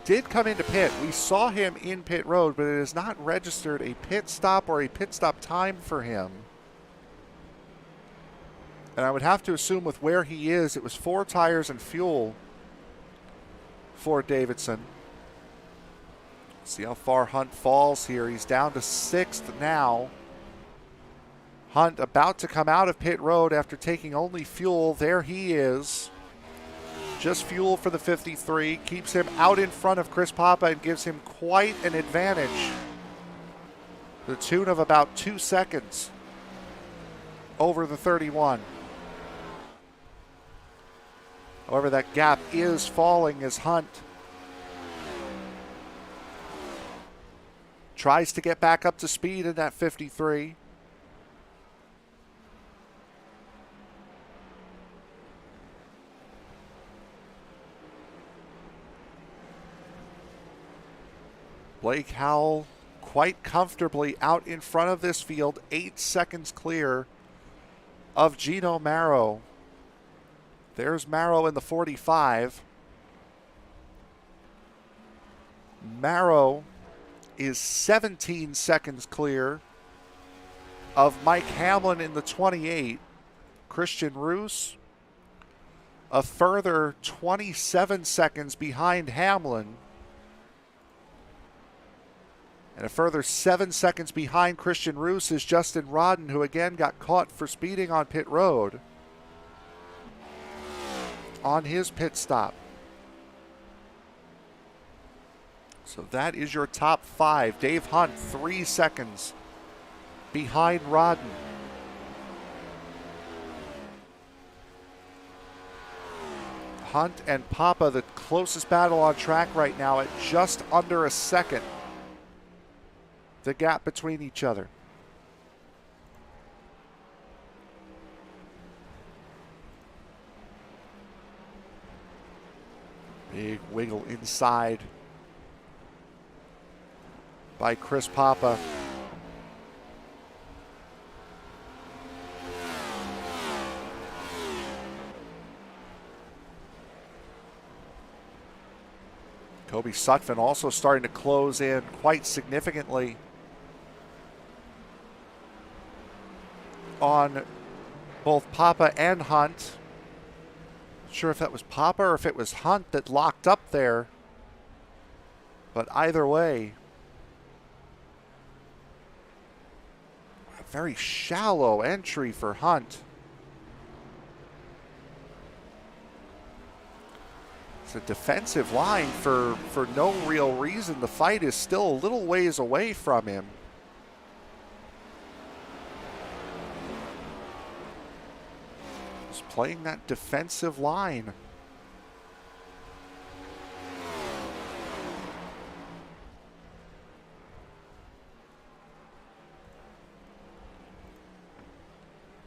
did come into pit. We saw him in pit road, but it has not registered a pit stop or a pit stop time for him. And I would have to assume with where he is, it was 4 tires and fuel for Davidson. See how far Hunt falls here. He's down to 6th now. Hunt about to come out of pit road after taking only fuel. There he is. Just fuel for the 53. Keeps him out in front of Chris Papa and gives him quite an advantage. The tune of about 2 seconds over the 31. However, that gap is falling as Hunt tries to get back up to speed in that 53. Blake Howell quite comfortably out in front of this field, 8 seconds clear of Gino Marrow. There's Marrow in the 45. Marrow is 17 seconds clear of Mike Hamlin in the 28. Christian Roos a further 27 seconds behind Hamlin. And a further 7 seconds behind Christian Roos is Justin Rodden, who again got caught for speeding on pit road on his pit stop. So that is your top 5. Dave Hunt, 3 seconds behind Rodden. Hunt and Papa, the closest battle on track right now at just under a second. The gap between each other. Big wiggle inside by Chris Papa. Kobe Sutphin also starting to close in quite significantly on both Papa and Hunt. Not sure if that was Papa or if it was Hunt that locked up there. But either way, a very shallow entry for Hunt. It's a defensive line for no real reason. The fight is still a little ways away from him. Just playing that defensive line.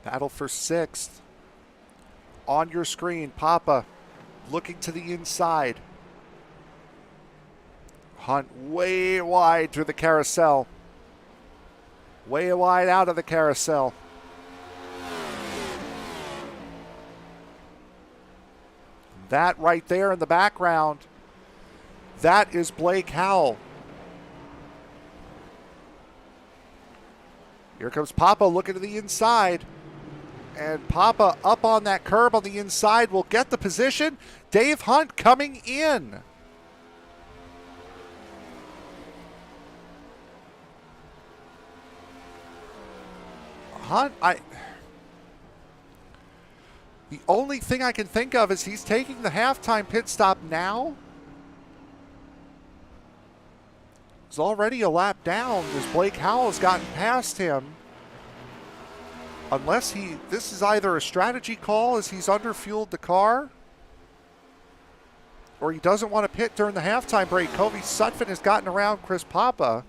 Battle for sixth. On your screen, Papa looking to the inside. Hunt way wide through the carousel. Way wide out of the carousel. That right there in the background, that is Blake Howell. Here comes Papa looking to the inside. And Papa up on that curb on the inside will get the position. Dave Hunt coming in. Hunt, the only thing I can think of is he's taking the halftime pit stop now. He's already a lap down as Blake Howell has gotten past him. Unless this is either a strategy call as he's underfueled the car, or he doesn't want to pit during the halftime break. Kobe Sutphin has gotten around Chris Papa.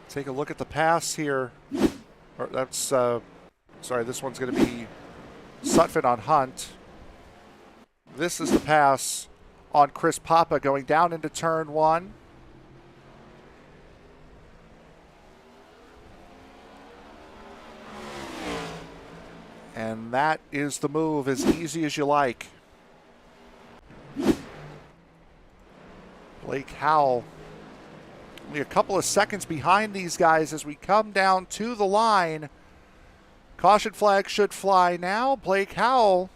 Take a look at the pass here. Or that's, sorry, this one's going to be Sutphin on Hunt. This is the pass on Chris Papa going down into turn one. And that is the move, as easy as you like. Blake Howell only a couple of seconds behind these guys as we come down to the line. Caution flag should fly now. Blake Howell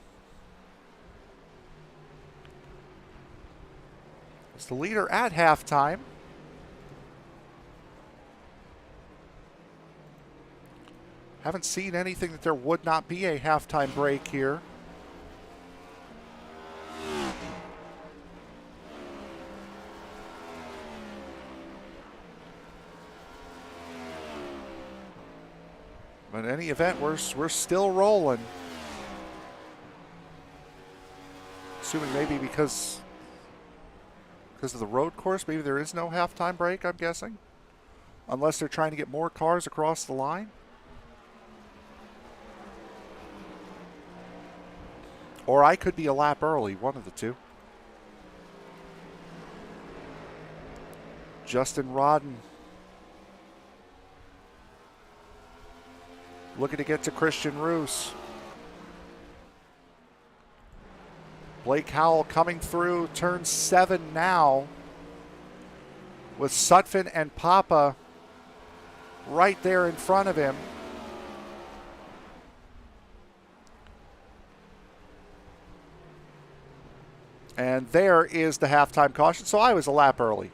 is the leader at halftime. Haven't seen anything that there would not be a halftime break here. But in any event, we're still rolling. Assuming maybe because of the road course, maybe there is no halftime break, I'm guessing. Unless they're trying to get more cars across the line. Or I could be a lap early, one of the two. Justin Rodden looking to get to Christian Roos. Blake Howell coming through turn 7 now with Sutphin and Papa right there in front of him. And there is the halftime caution. So I was a lap early.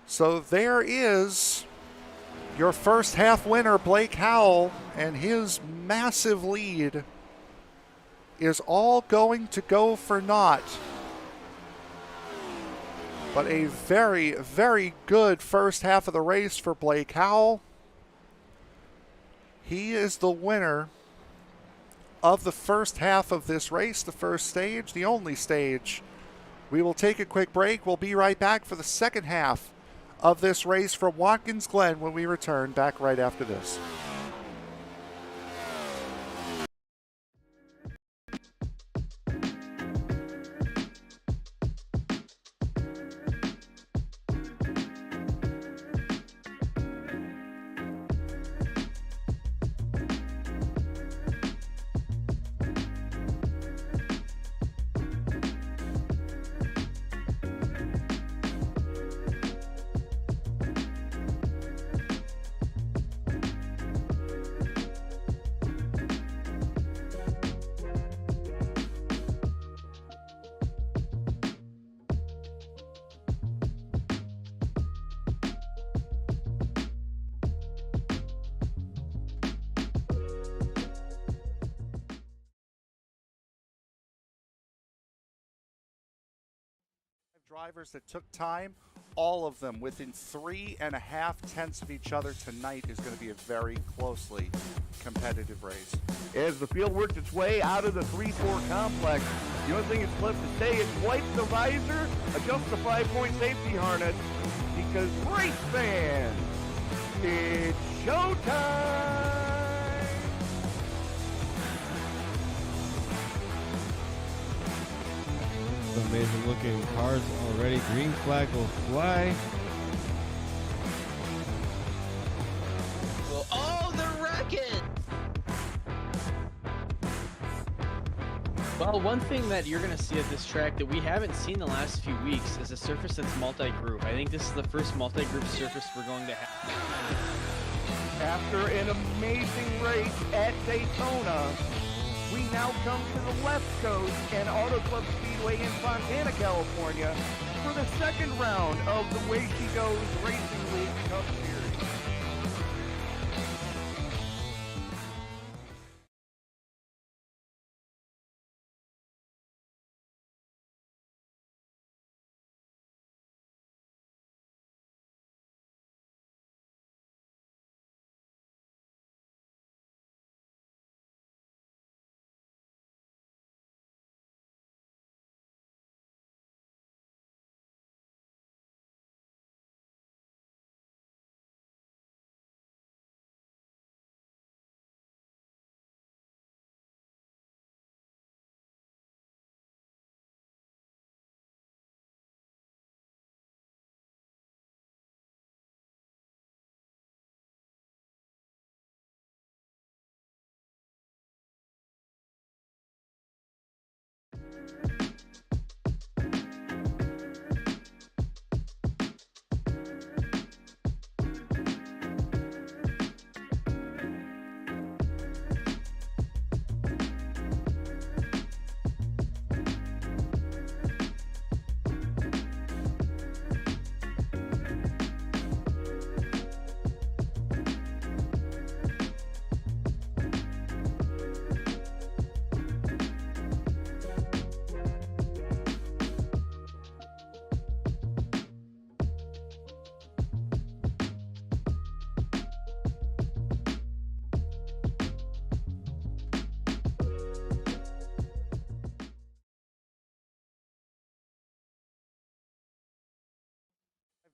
So there is your first half winner, Blake Howell, and his massive lead is all going to go for naught. But a very, very good first half of the race for Blake Howell. He is the winner of the first half of this race, the first stage, the only stage. We will take a quick break. We'll be right back for the second half of this race from Watkins Glen when we return back right after this. Drivers that took time, all of them within 3.5 tenths of each other tonight is going to be a very closely competitive race. As the field worked its way out of the 3-4 complex, the only thing it's left to say is wipe the visor, adjust the 5-point safety harness, because race fans, it's showtime! Amazing looking cars already. Green flag will fly. Well, oh, they're wrecking! Well, one thing that you're going to see at this track that we haven't seen the last few weeks is a surface that's multi-group. I think this is the first multi-group surface we're going to have. After an amazing race at Daytona, we now come to the left coast and Auto Club Speedway in Fontana, California for the second round of the Way She Goes Racing League Cup Series.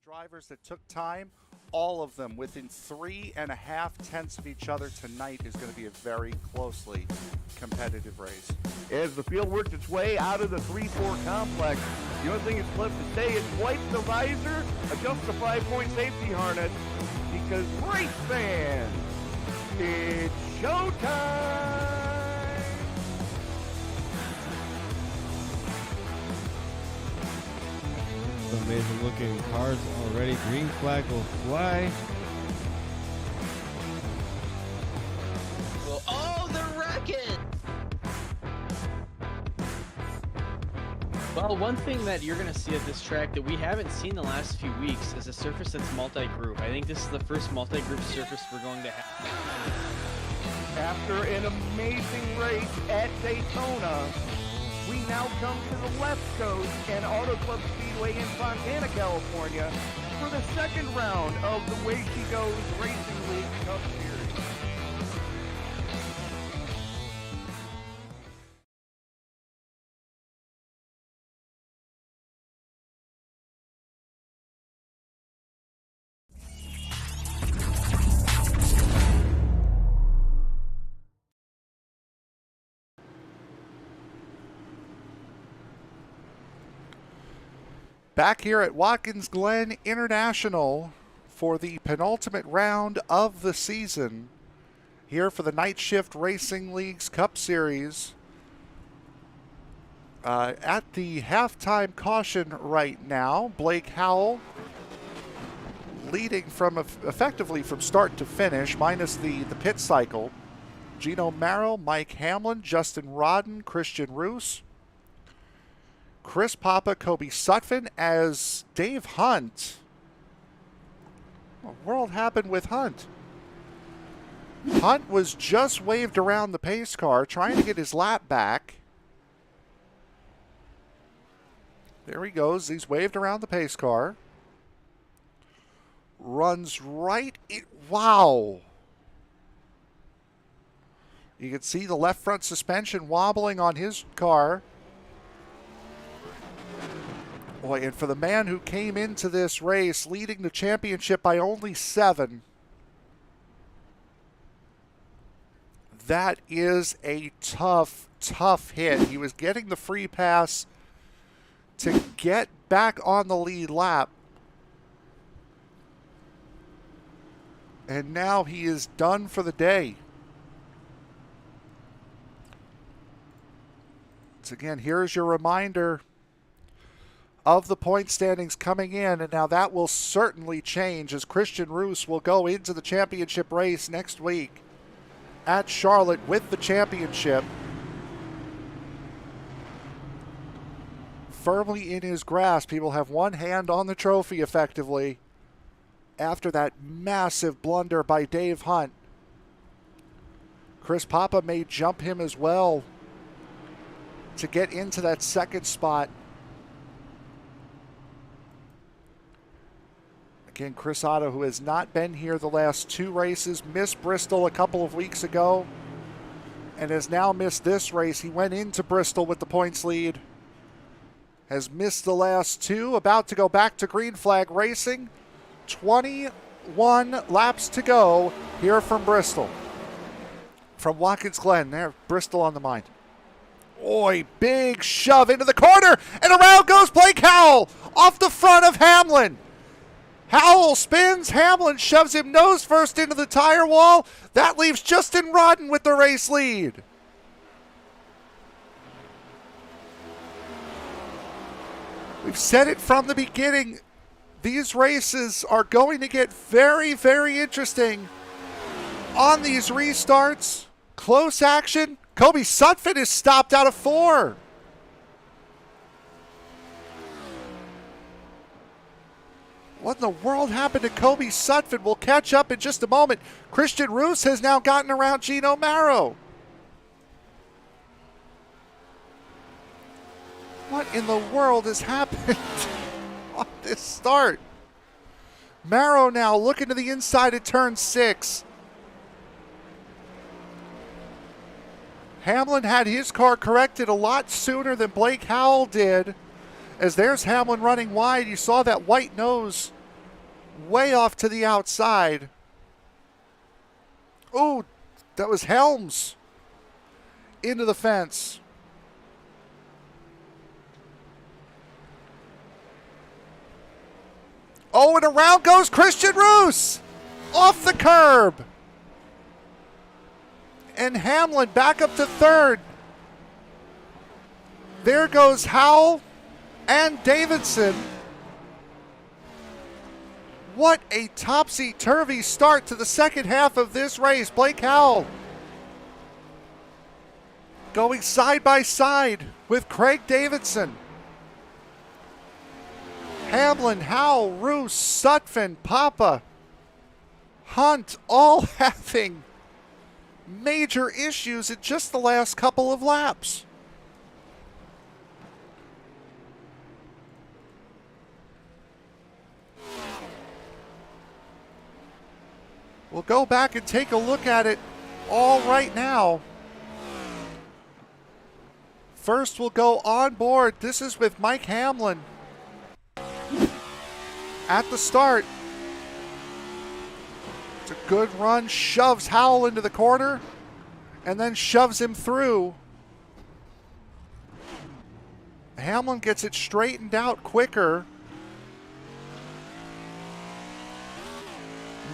Drivers that took time, all of them within 3.5 tenths of each other tonight is going to be a very closely competitive race. As the field worked its way out of the 3-4 complex, the only thing it's left to say is wipe the visor, adjust the 5-point safety harness, because race fans, it's showtime! Amazing looking cars already. Green flag will fly. Well, oh, they're wrecking! Well, one thing that you're going to see at this track that we haven't seen the last few weeks is a surface that's multi-group. I think this is the first multi-group surface we're going to have. After an amazing race at Daytona, we now come to the left coast and Auto Club Speedway in Fontana, California for the second round of the Way She Goes Racing League Cup Series. Back here at Watkins Glen International for the penultimate round of the season. Here for the Night Shift Racing League's Cup Series. At the halftime caution right now, Blake Howell leading from effectively from start to finish, minus the pit cycle. Gino Marrow, Mike Hamlin, Justin Rodden, Christian Roos, Chris Papa, Kobe Sutphin as Dave Hunt. What the world happened with Hunt? Hunt was just waved around the pace car trying to get his lap back. There he goes. He's waved around the pace car. Runs right in. Wow. You can see the left front suspension wobbling on his car. Boy, and for the man who came into this race leading the championship by only 7, that is a tough, tough hit. He was getting the free pass to get back on the lead lap. And now he is done for the day. So again, here's your reminder of the point standings coming in, and now that will certainly change as Christian Roos will go into the championship race next week at Charlotte with the championship firmly in his grasp. He will have one hand on the trophy effectively after that massive blunder by Dave Hunt. Chris Papa may jump him as well to get into that second spot. Again, Chris Otto, who has not been here the last 2 races, missed Bristol a couple of weeks ago and has now missed this race. He went into Bristol with the points lead, has missed the last 2, about to go back to green flag racing. 21 laps to go here from Bristol. From Watkins Glen, there, Bristol on the mind. Boy, big shove into the corner, and around goes Blake Howell off the front of Hamlin. Howell spins, Hamlin shoves him nose first into the tire wall. That leaves Justin Rodden with the race lead. We've said it from the beginning. These races are going to get very, very interesting on these restarts. Close action. Kobe Sutphin is stopped out of 4. What in the world happened to Kobe Sutphin? We'll catch up in just a moment. Christian Roos has now gotten around Gino Marrow. What in the world has happened on this start? Marrow now looking to the inside of turn 6. Hamlin had his car corrected a lot sooner than Blake Howell did. As there's Hamlin running wide, you saw that white nose way off to the outside. Oh, that was Helms into the fence. Oh, and around goes Christian Roos off the curb. And Hamlin back up to 3rd. There goes Howell and Davidson. What a topsy-turvy start to the second half of this race. Blake Howell going side by side with Craig Davidson. Hamlin, Howell, Roos, Sutphin, Papa, Hunt, all having major issues in just the last couple of laps. We'll go back and take a look at it all right now. First, we'll go on board. This is with Mike Hamlin at the start. It's a good run, shoves Howell into the corner, and then shoves him through. Hamlin gets it straightened out quicker.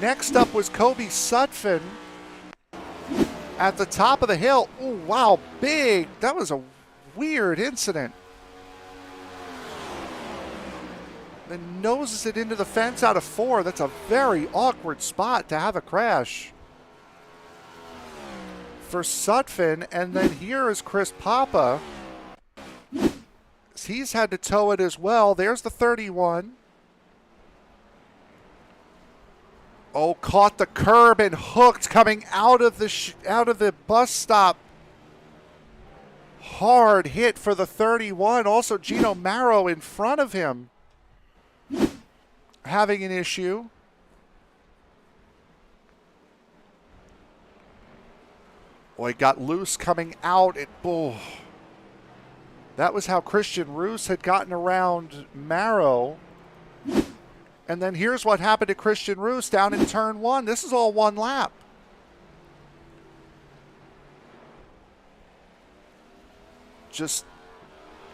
Next up was Kobe Sutphin at the top of the hill. Oh, wow, big. That was a weird incident. Then noses it into the fence out of 4. That's a very awkward spot to have a crash for Sutphin. And then here is Chris Papa. He's had to tow it as well. There's the 31. Oh, caught the curb and hooked coming out of the bus stop. Hard hit for the 31. Also, Gino Marrow in front of him having an issue. Boy, got loose coming out. That was how Christian Roos had gotten around Marrow. And then here's what happened to Christian Roos down in turn 1. This is all one lap.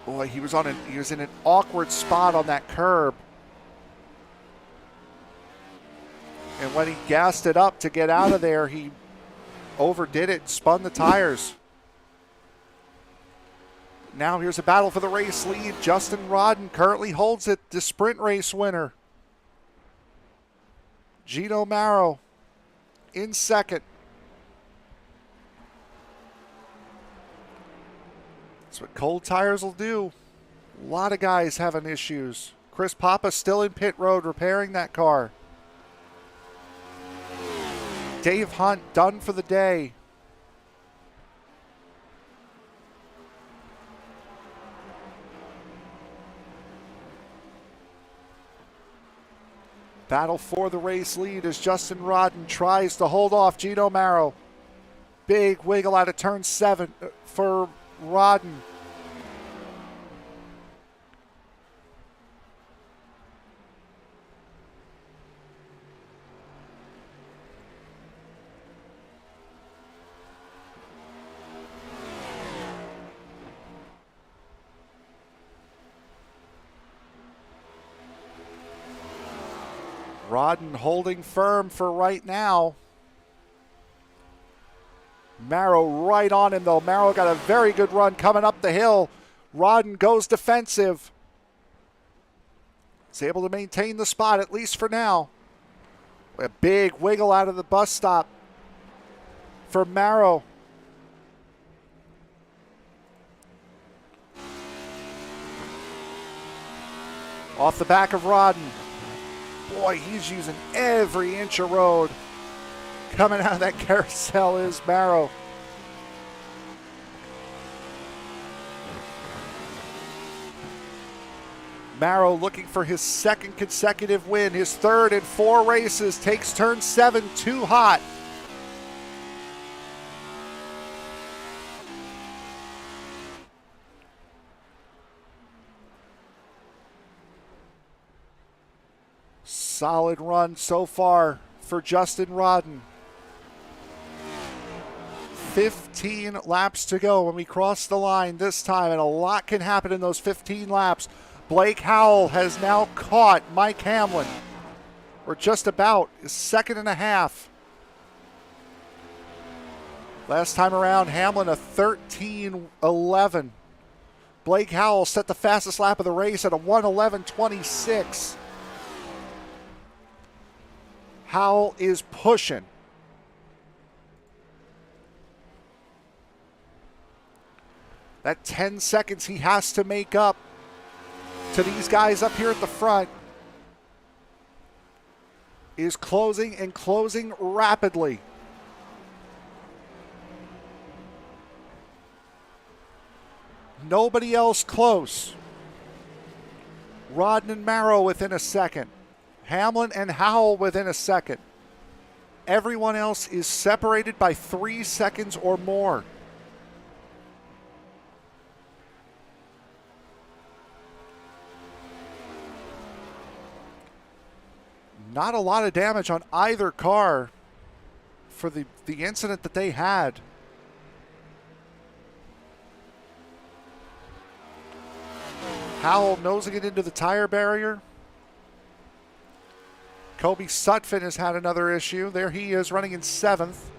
Boy, he was in an awkward spot on that curb. And when he gassed it up to get out of there, he overdid it, spun the tires. Now here's a battle for the race lead. Justin Rodden currently holds it, the sprint race winner. Gino Marrow in second. That's what cold tires will do. A lot of guys having issues. Chris Papa still in pit road repairing that car. Dave Hunt done for the day. Battle for the race lead as Justin Rodden tries to hold off Gino Marrow. Big wiggle out of turn 7 for Rodden. Rodden holding firm for right now. Marrow right on him, though. Marrow got a very good run coming up the hill. Rodden goes defensive. He's able to maintain the spot, at least for now. A big wiggle out of the bus stop for Marrow. Off the back of Rodden. Boy, he's using every inch of road. Coming out of that carousel is Marrow. Marrow looking for his second consecutive win. His third in 4 races. Takes turn 7 too hot. Solid run so far for Justin Rodden. 15 laps to go when we cross the line this time, and a lot can happen in those 15 laps. Blake Howell has now caught Mike Hamlin. Or just about, a second and a half. Last time around, Hamlin a 13:11. Blake Howell set the fastest lap of the race at a 1:11.26. Howell is pushing. That 10 seconds he has to make up to these guys up here at the front is closing and closing rapidly. Nobody else close. Rodden and Marrow within a second. Hamlin and Howell within a second. Everyone else is separated by 3 seconds or more. Not a lot of damage on either car for the incident that they had. Howell nosing it into the tire barrier. Kobe Sutphin has had another issue. There he is running in 7th.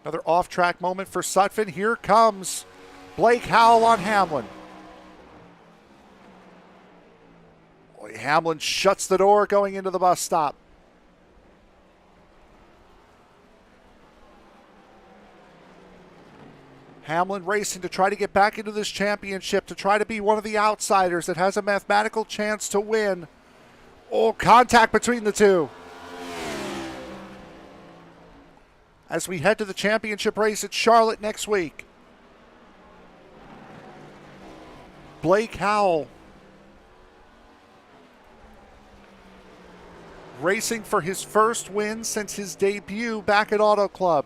Another off-track moment for Sutphin. Here comes Blake Howell on Hamlin. Boy, Hamlin shuts the door going into the bus stop. Hamlin racing to try to get back into this championship, to try to be one of the outsiders that has a mathematical chance to win. Oh, contact between the two. as we head to the championship race at Charlotte next week. Blake Howell racing for his first win since his debut back at Auto Club.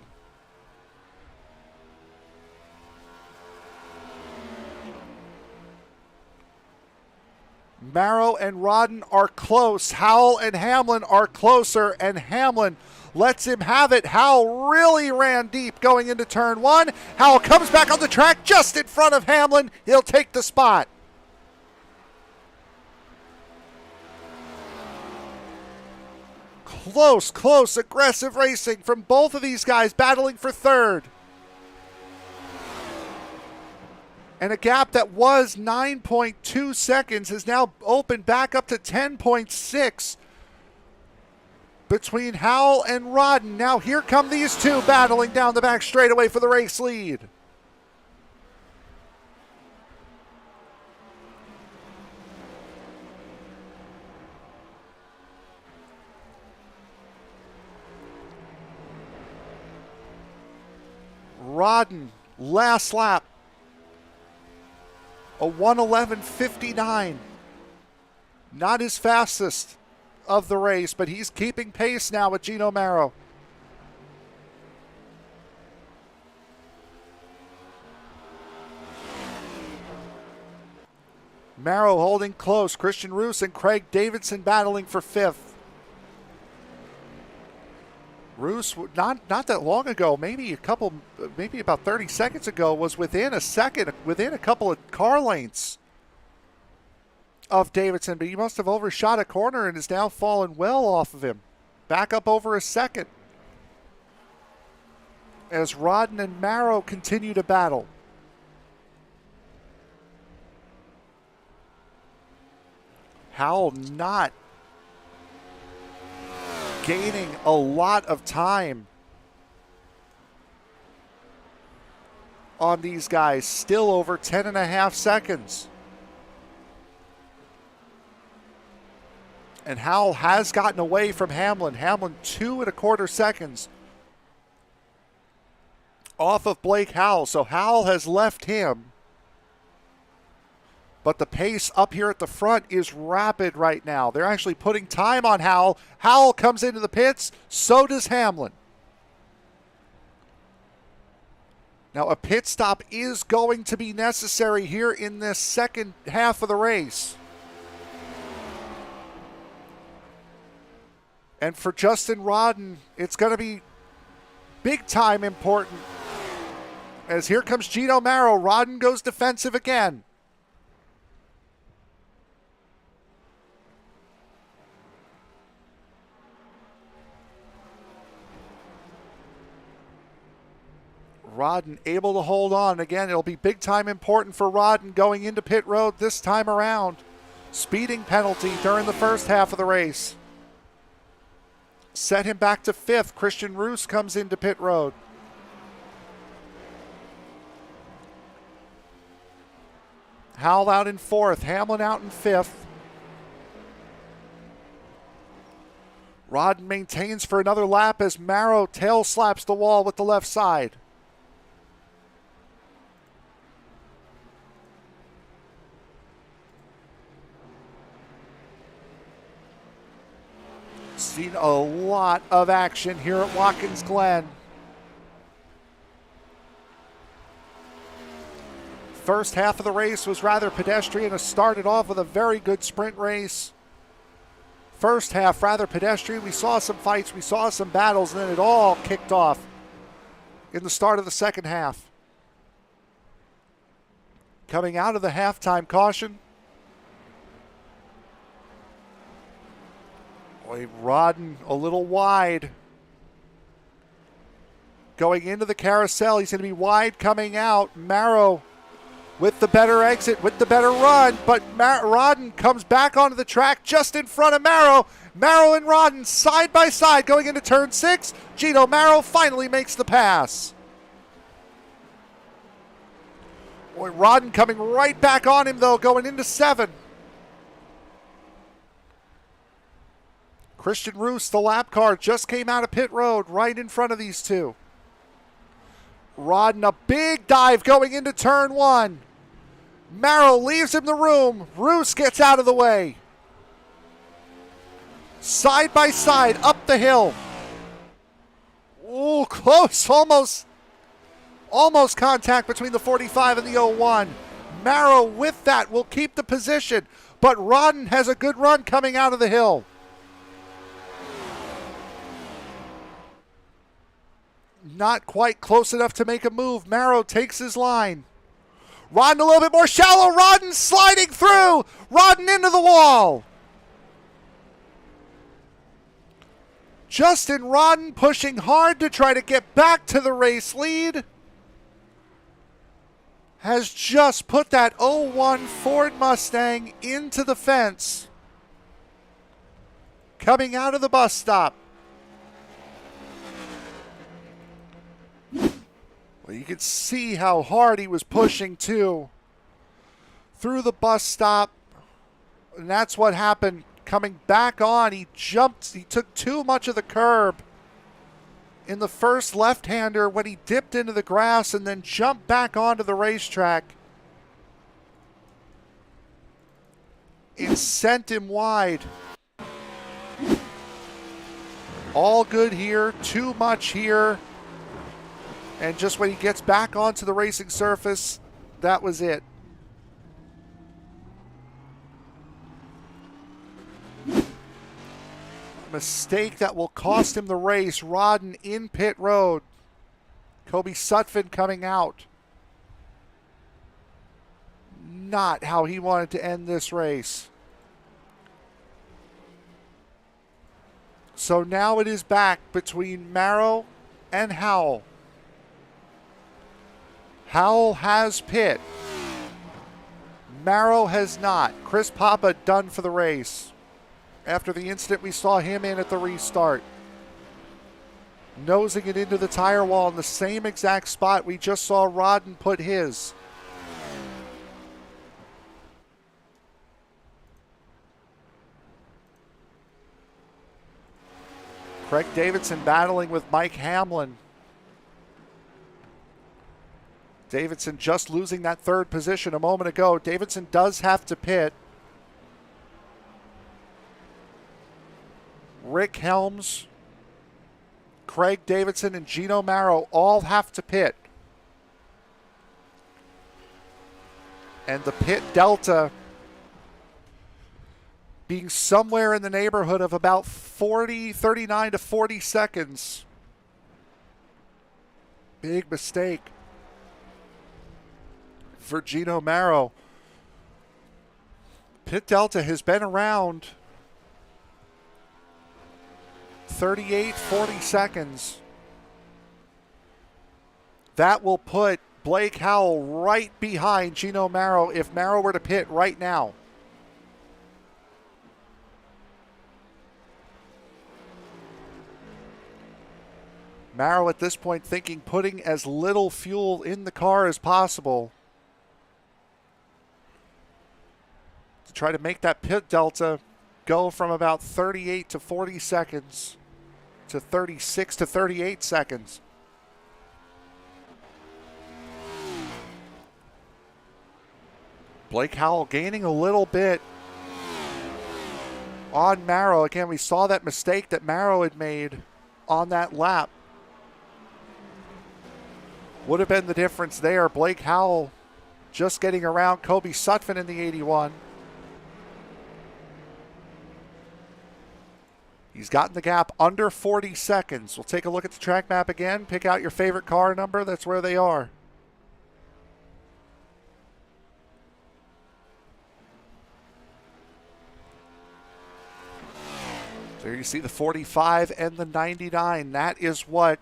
Marrow and Rodden are close. Howell and Hamlin are closer, and Hamlin lets him have it. Howell really ran deep going into turn one. Howell comes back on the track just in front of Hamlin. He'll take the spot. Close, aggressive racing from both of these guys battling for third. And a gap that was 9.2 seconds has now opened back up to 10.6 between Howell and Rodden. Now here come these two battling down the back straightaway for the race lead. Rodden, last lap. A 1:11.59. Not his fastest of the race, but he's keeping pace now with Gino Marrow. Marrow holding close. Christian Roos and Craig Davidson battling for fifth. Roos, not that long ago, maybe about 30 seconds ago, was within a couple of car lengths of Davidson, but he must have overshot a corner and is now fallen well off of him. Back up over a second as Rodden and Marrow continue to battle. Howell not gaining a lot of time on these guys, still over 10.5 seconds. And Howell has gotten away from Hamlin. Hamlin 2.25 seconds off of Blake Howell. So Howell has left him. But the pace up here at the front is rapid right now. They're actually putting time on Howell. Howell comes into the pits. So does Hamlin. Now a pit stop is going to be necessary here in this second half of the race. And for Justin Rodden, it's going to be big time important. As here comes Gino Marrow. Rodden goes defensive again. Rodden able to hold on. Again, it'll be big time important for Rodden going into pit road this time around. Speeding penalty during the first half of the race set him back to fifth. Christian Roos comes into pit road. Howell out in fourth. Hamlin out in fifth. Rodden maintains for another lap as Marrow tail slaps the wall with the left side. Seen a lot of action here at Watkins Glen. First half of the race was rather pedestrian. It started off with a very good sprint race. First half rather pedestrian. We saw some fights, we saw some battles, and then it all kicked off in the start of the second half. Coming out of the halftime caution, Rodden a little wide. Going into the carousel, he's going to be wide coming out. Marrow with the better exit, with the better run, but Rodden comes back onto the track just in front of Marrow. Marrow and Rodden side by side going into turn 6. Gino Marrow finally makes the pass. Rodden coming right back on him though, going into 7. Christian Roos, the lap car, just came out of pit road right in front of these two. Rodden, a big dive going into turn one. Marrow leaves him the room. Roos gets out of the way. Side by side, up the hill. Ooh, close, almost contact between the 45 and the 01. Marrow with that will keep the position, but Rodden has a good run coming out of the hill. Not quite close enough to make a move. Marrow takes his line. Rodden a little bit more shallow. Rodden sliding through. Rodden into the wall. Justin Rodden pushing hard to try to get back to the race lead. Has just put that 01 Ford Mustang into the fence. Coming out of the bus stop. Well, you can see how hard he was pushing too. Through the bus stop. And that's what happened. Coming back on, he jumped. He took too much of the curb in the first left-hander when he dipped into the grass and then jumped back onto the racetrack. It sent him wide. All good here, too much here. And just when he gets back onto the racing surface, that was it. Mistake that will cost him the race. Rodden in pit road. Kobe Sutphin coming out. Not how he wanted to end this race. So now it is back between Marrow and Howell. Howell has pit. Marrow has not. Chris Papa done for the race. After the incident we saw him in at the restart. Nosing it into the tire wall in the same exact spot we just saw Rodden put his. Craig Davidson battling with Mike Hamlin. Davidson just losing that third position a moment ago. Davidson does have to pit. Rick Helms, Craig Davidson, and Gino Marrow all have to pit. And the pit delta being somewhere in the neighborhood of about 39 to 40 seconds. Big mistake for Gino Marrow. Pit delta has been around 38, 40 seconds. That will put Blake Howell right behind Gino Marrow if Marrow were to pit right now. Marrow at this point thinking putting as little fuel in the car as possible to try to make that pit delta go from about 38 to 40 seconds to 36 to 38 seconds. Blake Howell gaining a little bit on Marrow. Again, we saw that mistake that Marrow had made on that lap. Would have been the difference there. Blake Howell just getting around Kobe Sutphin in the 81. He's gotten the gap under 40 seconds. We'll take a look at the track map again. Pick out your favorite car number. That's where they are. There you see the 45 and the 99. That is what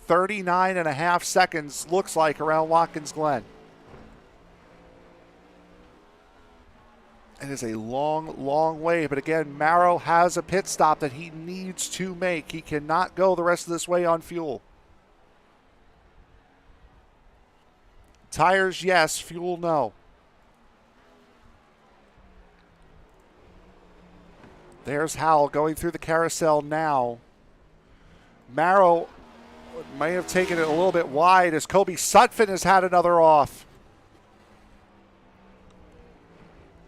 39 and a half seconds looks like around Watkins Glen. It is a long, long way. But again, Marrow has a pit stop that he needs to make. He cannot go the rest of this way on fuel. Tires, yes. Fuel, no. There's Howell going through the carousel now. Marrow May have taken it a little bit wide as Kobe Sutphin has had another off.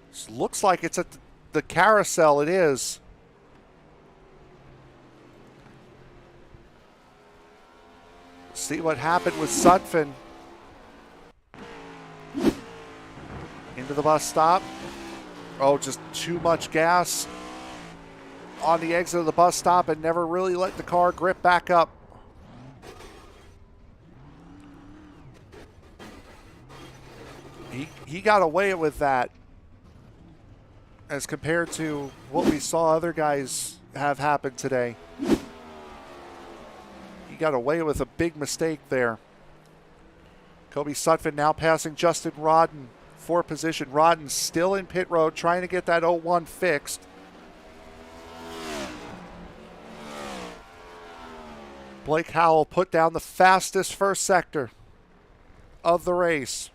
This looks like it's at the carousel. It is. See what happened with Sutphin. Into the bus stop. Oh, just too much gas on the exit of the bus stop and never really let the car grip back up. He got away with that as compared to what we saw other guys have happen today. He got away with a big mistake there. Kobe Sutphin now passing Justin Rodden for position. Rodden still in pit road trying to get that 01 fixed. Blake Howell put down the fastest first sector of the race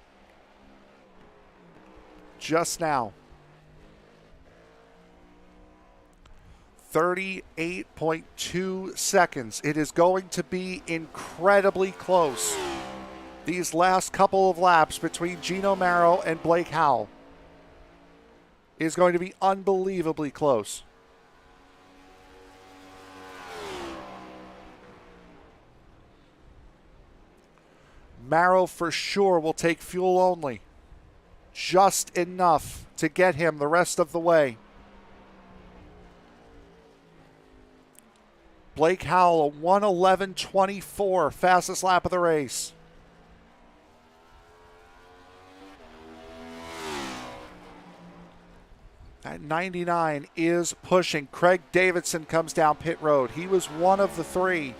just now. 38.2 seconds. It is going to be incredibly close. These last couple of laps between Gino Marrow and Blake Howell is going to be unbelievably close. Marrow for sure will take fuel only. Just enough to get him the rest of the way. Blake Howell, a 1:11.24, fastest lap of the race. That 99 is pushing. Craig Davidson comes down pit road. He was one of the three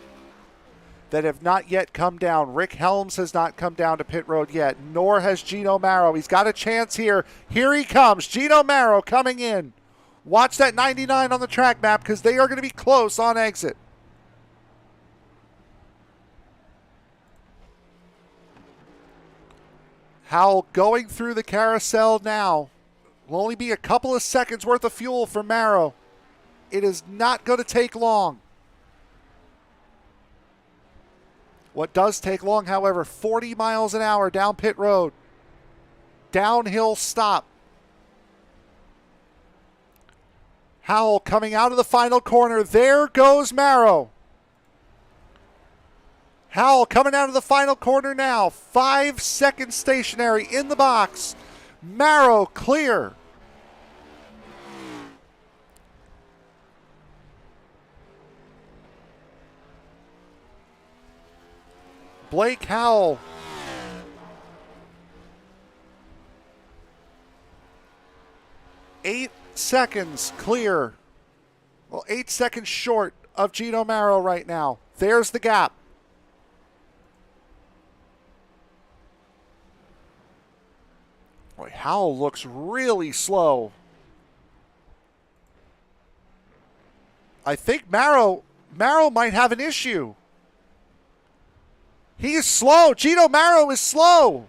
that have not yet come down. Rick Helms has not come down to pit road yet, nor has Gino Marrow. He's got a chance here. Here he comes. Gino Marrow coming in. Watch that 99 on the track map because they are going to be close on exit. Howell going through the carousel now. Will only be a couple of seconds worth of fuel for Marrow. It is not going to take long. What does take long, however, 40 miles an hour down pit road. Downhill stop. Howell coming out of the final corner. There goes Marrow. Howell coming out of the final corner now. 5 seconds stationary in the box. Marrow clear. Blake Howell. Eight seconds clear. Well, 8 seconds short of Gino Marrow right now. There's the gap. Boy, Howell looks really slow. I think Marrow might have an issue. He is slow. Gino Marrow is slow.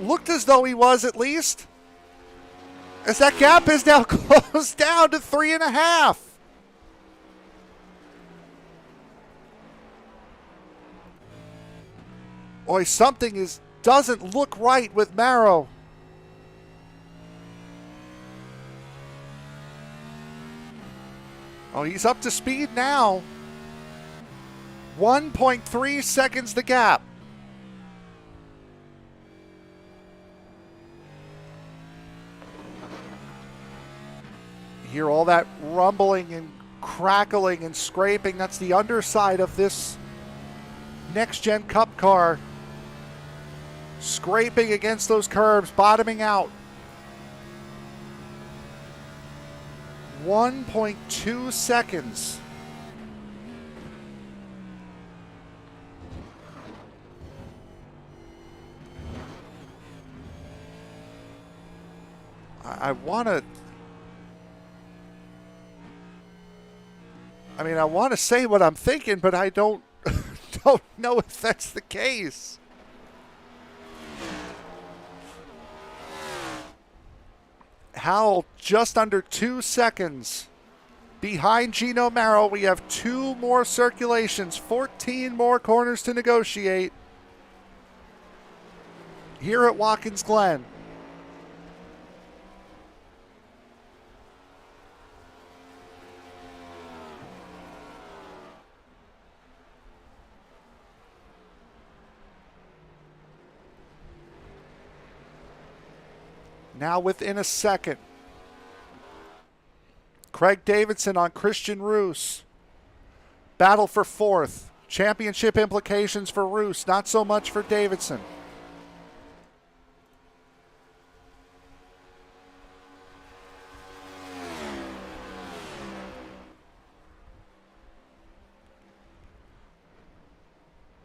Looked as though he was at least. As that gap is now closed down to 3.5. Boy, something doesn't look right with Marrow. Oh, he's up to speed now. 1.3 seconds the gap. You hear all that rumbling and crackling and scraping. That's the underside of this next-gen Cup car. Scraping against those curbs, bottoming out. 1.2 seconds. I want to say what I'm thinking, but I don't know if that's the case. Howell just under 2 seconds Behind Gino Marrow, we have 2 more circulations, 14 more corners to negotiate here at Watkins Glen. Now within a second. Craig Davidson on Christian Roos. Battle for 4th. Championship implications for Roos, not so much for Davidson.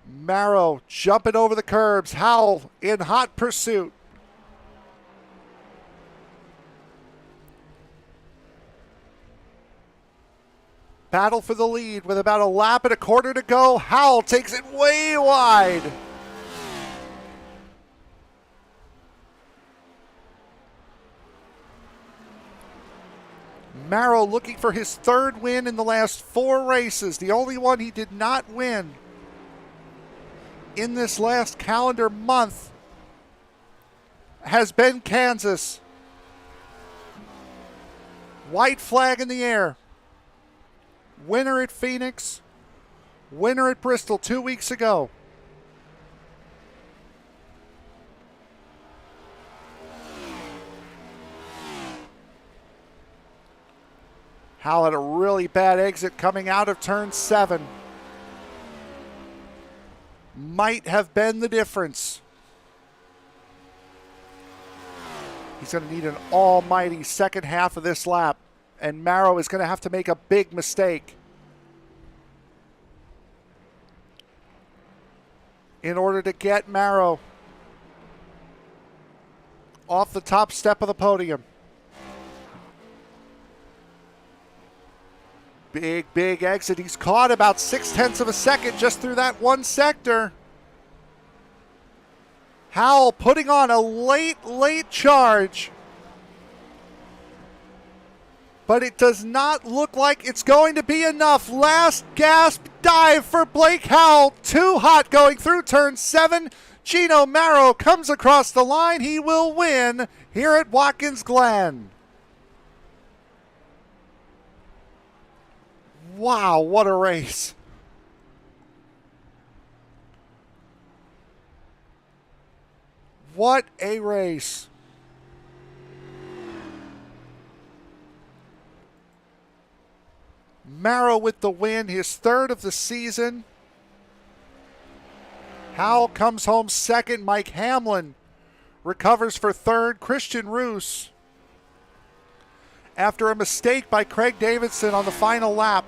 Marrow jumping over the curbs. Howell in hot pursuit. Battle for the lead with about a lap and a quarter to go. Howell takes it way wide. Marrow looking for his 3rd win in the last 4 races. The only one he did not win in this last calendar month has been Kansas. White flag in the air. Winner at Phoenix, winner at Bristol 2 weeks ago. Howell had a really bad exit coming out of turn 7. Might have been the difference. He's going to need an almighty second half of this lap. And Marrow is going to have to make a big mistake in order to get Marrow off the top step of the podium. Big exit. He's caught about 0.6 of a second just through that one sector. Howell putting on a late charge. But it does not look like it's going to be enough. Last gasp dive for Blake Howell. Too hot going through turn 7. Gino Marrow comes across the line. He will win here at Watkins Glen. Wow, what a race. What a race. Marrow with the win, his 3rd of the season. Howell comes home 2nd. Mike Hamlin recovers for 3rd. Christian Roos, after a mistake by Craig Davidson on the final lap,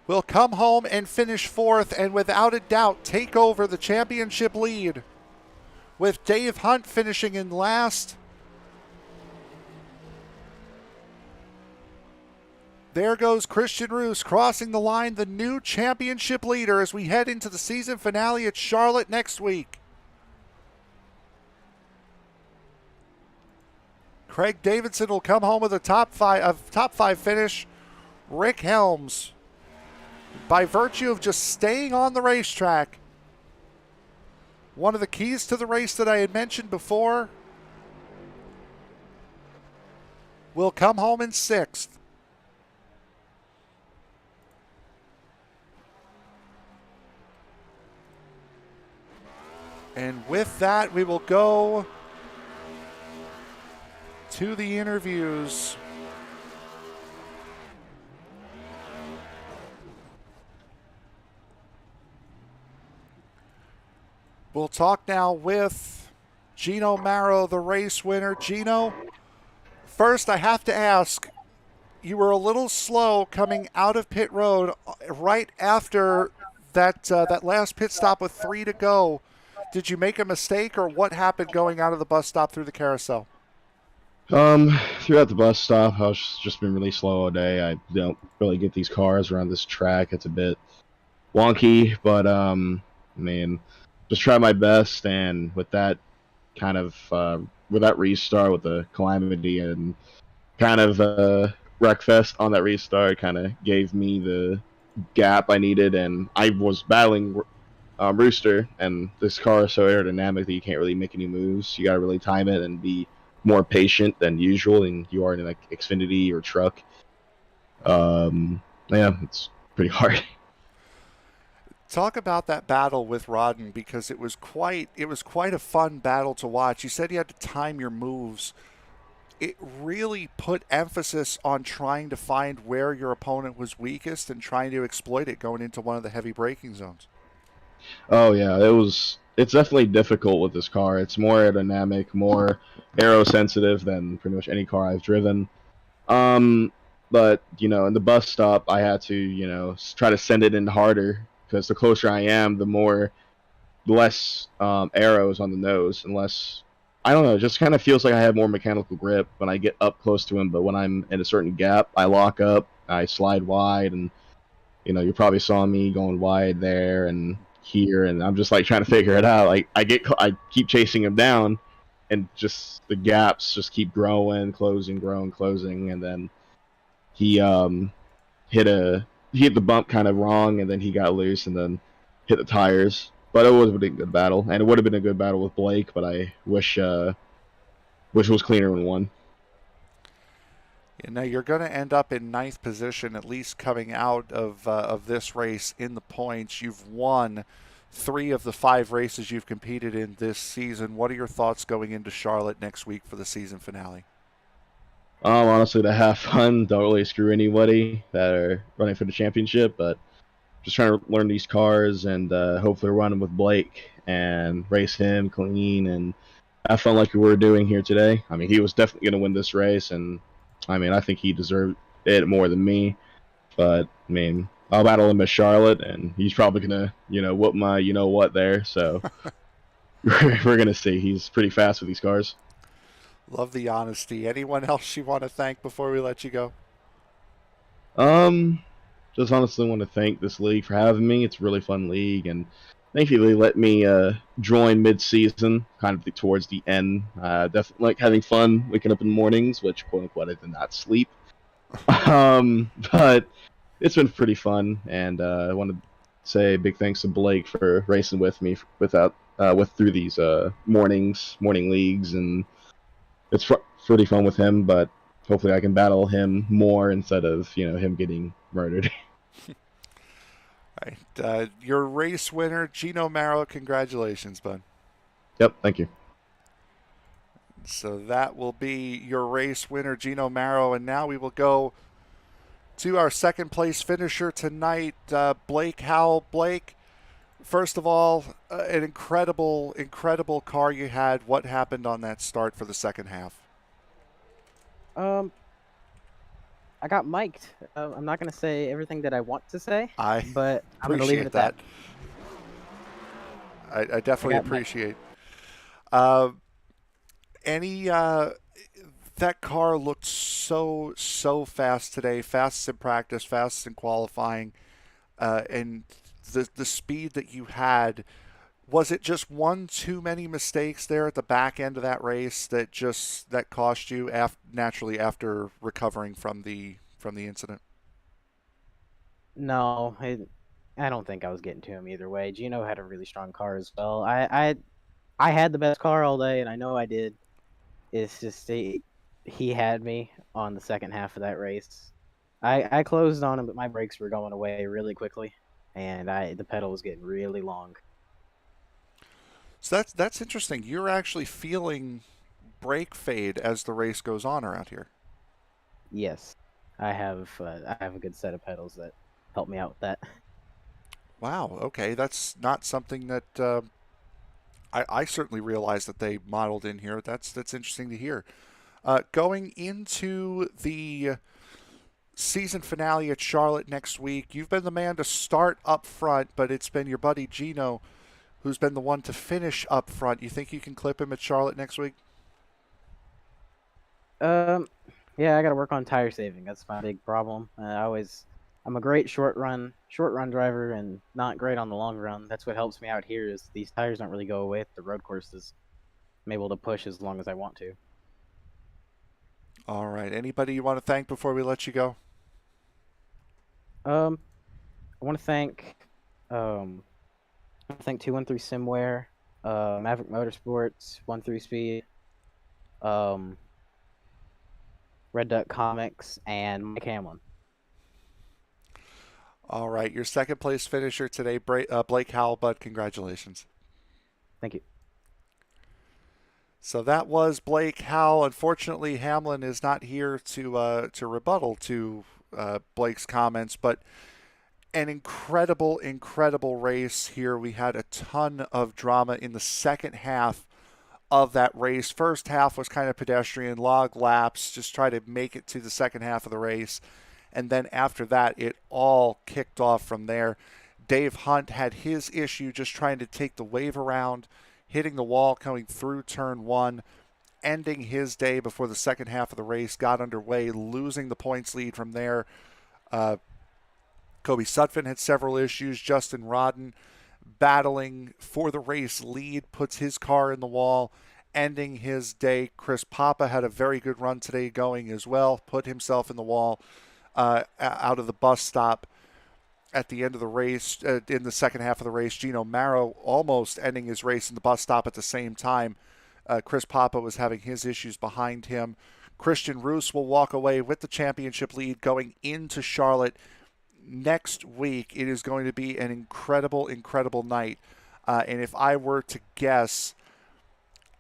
will come home and finish 4th and without a doubt take over the championship lead, with Dave Hunt finishing in last. There goes Christian Roos crossing the line, the new championship leader as we head into the season finale at Charlotte next week. Craig Davidson will come home with a top five finish. Rick Helms, by virtue of just staying on the racetrack, one of the keys to the race that I had mentioned before, will come home in 6th. And with that, we will go to the interviews. We'll talk now with Gino Marrow, the race winner. Gino, first I have to ask, you were a little slow coming out of pit road right after that last pit stop with 3 to go. Did you make a mistake, or what happened going out of the bus stop through the carousel? Throughout the bus stop, I was just been really slow all day. I don't really get these cars around this track. It's a bit wonky, but just try my best. And with that kind of with that restart, with the calamity and kind of wreckfest on that restart kind of gave me the gap I needed, and I was battling Rooster, and this car is so aerodynamic that you can't really make any moves. You got to really time it and be more patient than usual, and you are in like Xfinity or truck. Yeah, it's pretty hard. Talk about that battle with Rodden, because it was quite a fun battle to watch. You said you had to time your moves. It really put emphasis on trying to find where your opponent was weakest and trying to exploit it going into one of the heavy braking zones. Oh yeah, it's definitely difficult with this car. It's more aerodynamic, more aero sensitive than pretty much any car I've driven. But in the bus stop, I had to try to send it in harder, because the closer I am, the less arrows on the nose, and less. I don't know. It just kind of feels like I have more mechanical grip when I get up close to him. But when I'm in a certain gap, I lock up, I slide wide, and you probably saw me going wide there and here, and I'm just like trying to figure it out. Like I keep chasing him down, and just the gaps just keep growing, closing, growing, closing, and then he hit the bump kind of wrong, and then he got loose, and then hit the tires. But it was a good battle, and it would have been a good battle with Blake, but I wish it was cleaner in one. Now you're going to end up in ninth position, at least coming out of this race in the points. You've won 3 of the 5 races you've competed in this season. What are your thoughts going into Charlotte next week for the season finale? Honestly, to have fun, don't really screw anybody that are running for the championship, but just trying to learn these cars and hopefully run with Blake and race him clean and have fun like we were doing here today. I mean, he was definitely going to win this race, and I mean, I think he deserved it more than me. But I mean, I'll battle him at Charlotte, and he's probably gonna, whoop my what there. So we're gonna see. He's pretty fast with these cars. Love the honesty. Anyone else you want to thank before we let you go? Just honestly want to thank this league for having me. It's a really fun league, and thankfully let me join mid-season, kind of towards the end. Definitely like having fun waking up in the mornings, which quote unquote I did not sleep. But it's been pretty fun, and I want to say a big thanks to Blake for racing with me through these morning leagues, and it's pretty fun with him. But hopefully I can battle him more instead of him getting murdered. Right. Your race winner, Gino Marrow, congratulations, bud. Yep, thank you. So that will be your race winner, Gino Marrow. And now we will go to our second place finisher tonight, Blake Howell. Blake, first of all, an incredible car you had. What happened on that start for the second half? I got mic'd. I'm not going to say everything that I want to say, but I'm going to leave it at that. I definitely appreciate. That car looked so fast today, fastest in practice, fastest in qualifying, and the speed that you had. Was it just one too many mistakes there at the back end of that race that cost you naturally after recovering from the incident? No, I don't think I was getting to him either way. Gino had a really strong car as well. I had the best car all day, and I know I did. It's just he had me on the second half of that race. I closed on him, but my brakes were going away really quickly, and the pedal was getting really long. So that's interesting. You're actually feeling brake fade as the race goes on around here. Yes, I have a good set of pedals that help me out with that. Wow. Okay, that's not something that I certainly realize that they modeled in here. That's interesting to hear. Going into the season finale at Charlotte next week, you've been the man to start up front, but it's been your buddy Gino who's been the one to finish up front. You think you can clip him at Charlotte next week? Yeah, I got to work on tire saving. That's my big problem. I'm a great short run driver and not great on the long run. That's what helps me out here is these tires don't really go away at the road courses. I'm able to push as long as I want to. All right. Anybody you want to thank before we let you go? I want to thank 213 Simware, Maverick Motorsports, 13 Speed, Red Duck Comics, and Mike Hamlin. All right. Your second place finisher today, Blake Howell, bud. Congratulations. Thank you. So that was Blake Howell. Unfortunately, Hamlin is not here to rebuttal to Blake's comments, but an incredible race here. We had a ton of drama in the second half of that race. First half was kind of pedestrian, log laps, just try to make it to the second half of the race. And then after that, it all kicked off from there. Dave Hunt had his issue just trying to take the wave around, hitting the wall coming through turn one, ending his day before the second half of the race got underway, losing the points lead from there. Kobe Sutphin had several issues. Justin Rodden battling for the race lead, puts his car in the wall, ending his day. Chris Papa had a very good run today going as well, put himself in the wall out of the bus stop at the end of the race. In the second half of the race, Gino Marrow almost ending his race in the bus stop at the same time. Chris Papa was having his issues behind him. Christian Roos will walk away with the championship lead going into Charlotte next week. It is going to be an incredible night. And if I were to guess,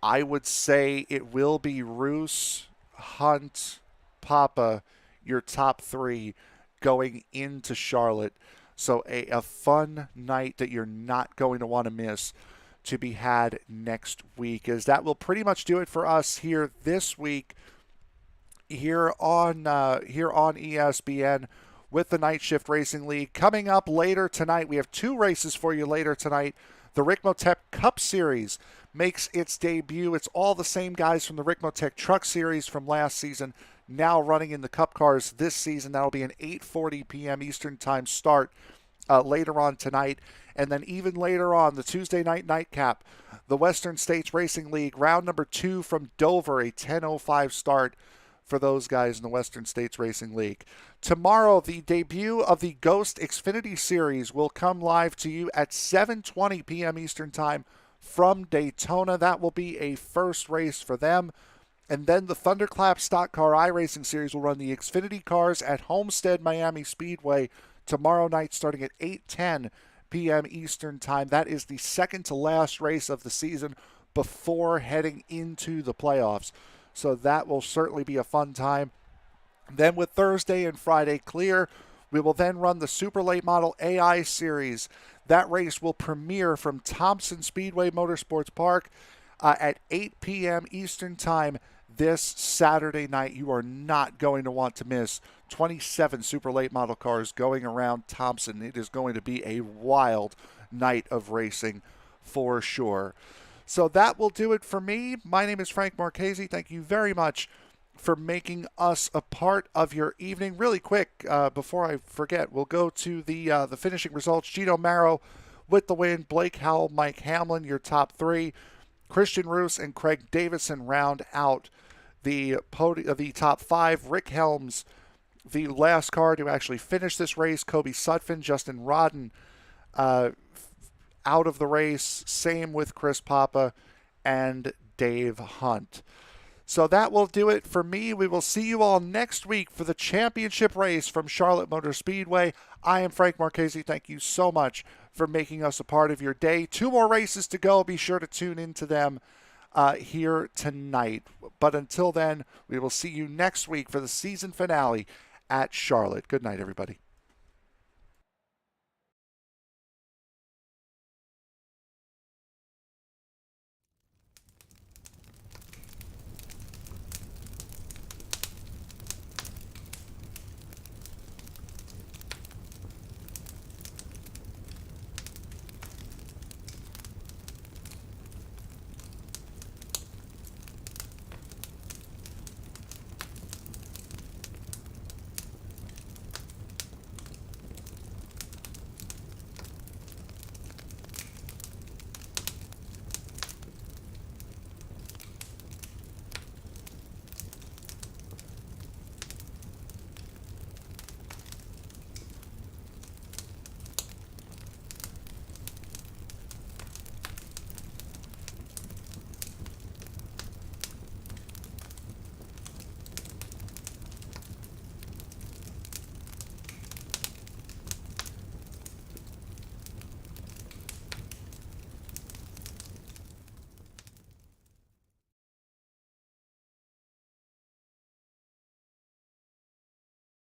I would say it will be Roos, Hunt, Papa, your top three going into Charlotte. So a fun night that you're not going to want to miss to be had next week, as that will pretty much do it for us here this week here on ESBN with the Night Shift Racing League. Coming up later tonight, we have two races for you later tonight. The Rick Motec Cup Series makes its debut. It's all the same guys from the Rick Motec Truck Series from last season now running in the Cup cars this season. That'll be an 8:40 p.m. Eastern Time start later on tonight. And then even later on, the Tuesday night nightcap, the Western States Racing League, round number 2 from Dover, a 10:05 start for those guys in the Western States Racing League. Tomorrow, the debut of the Ghost Xfinity Series will come live to you at 7:20 p.m. Eastern Time from Daytona. That will be a first race for them. And then the Thunderclap Stock Car iRacing Series will run the Xfinity cars at Homestead Miami Speedway tomorrow night starting at 8:10 p.m. Eastern Time. That is the second to last race of the season before heading into the playoffs. So that will certainly be a fun time. Then with Thursday and Friday clear, we will then run the Super Late Model AI Series. That race will premiere from Thompson Speedway Motorsports Park at 8 p.m. Eastern Time this Saturday night. You are not going to want to miss 27 Super Late Model cars going around Thompson. It is going to be a wild night of racing for sure. So that will do it for me. My name is Frank Marchese. Thank you very much for making us a part of your evening. Really quick, before I forget, we'll go to the finishing results. Gino Marrow with the win. Blake Howell, Mike Hamlin, your top three. Christian Roos and Craig Davison round out the top five. Rick Helms, the last car to actually finish this race. Kobe Sutphin, Justin Rodden out of the race. Same with Chris Papa and Dave Hunt. So that will do it for me. We will see you all next week for the championship race from Charlotte Motor Speedway. I am Frank Marchese. Thank you so much for making us a part of your day. 2 more races to go. Be sure to tune into them here tonight. But until then, we will see you next week for the season finale at Charlotte. Good night, everybody.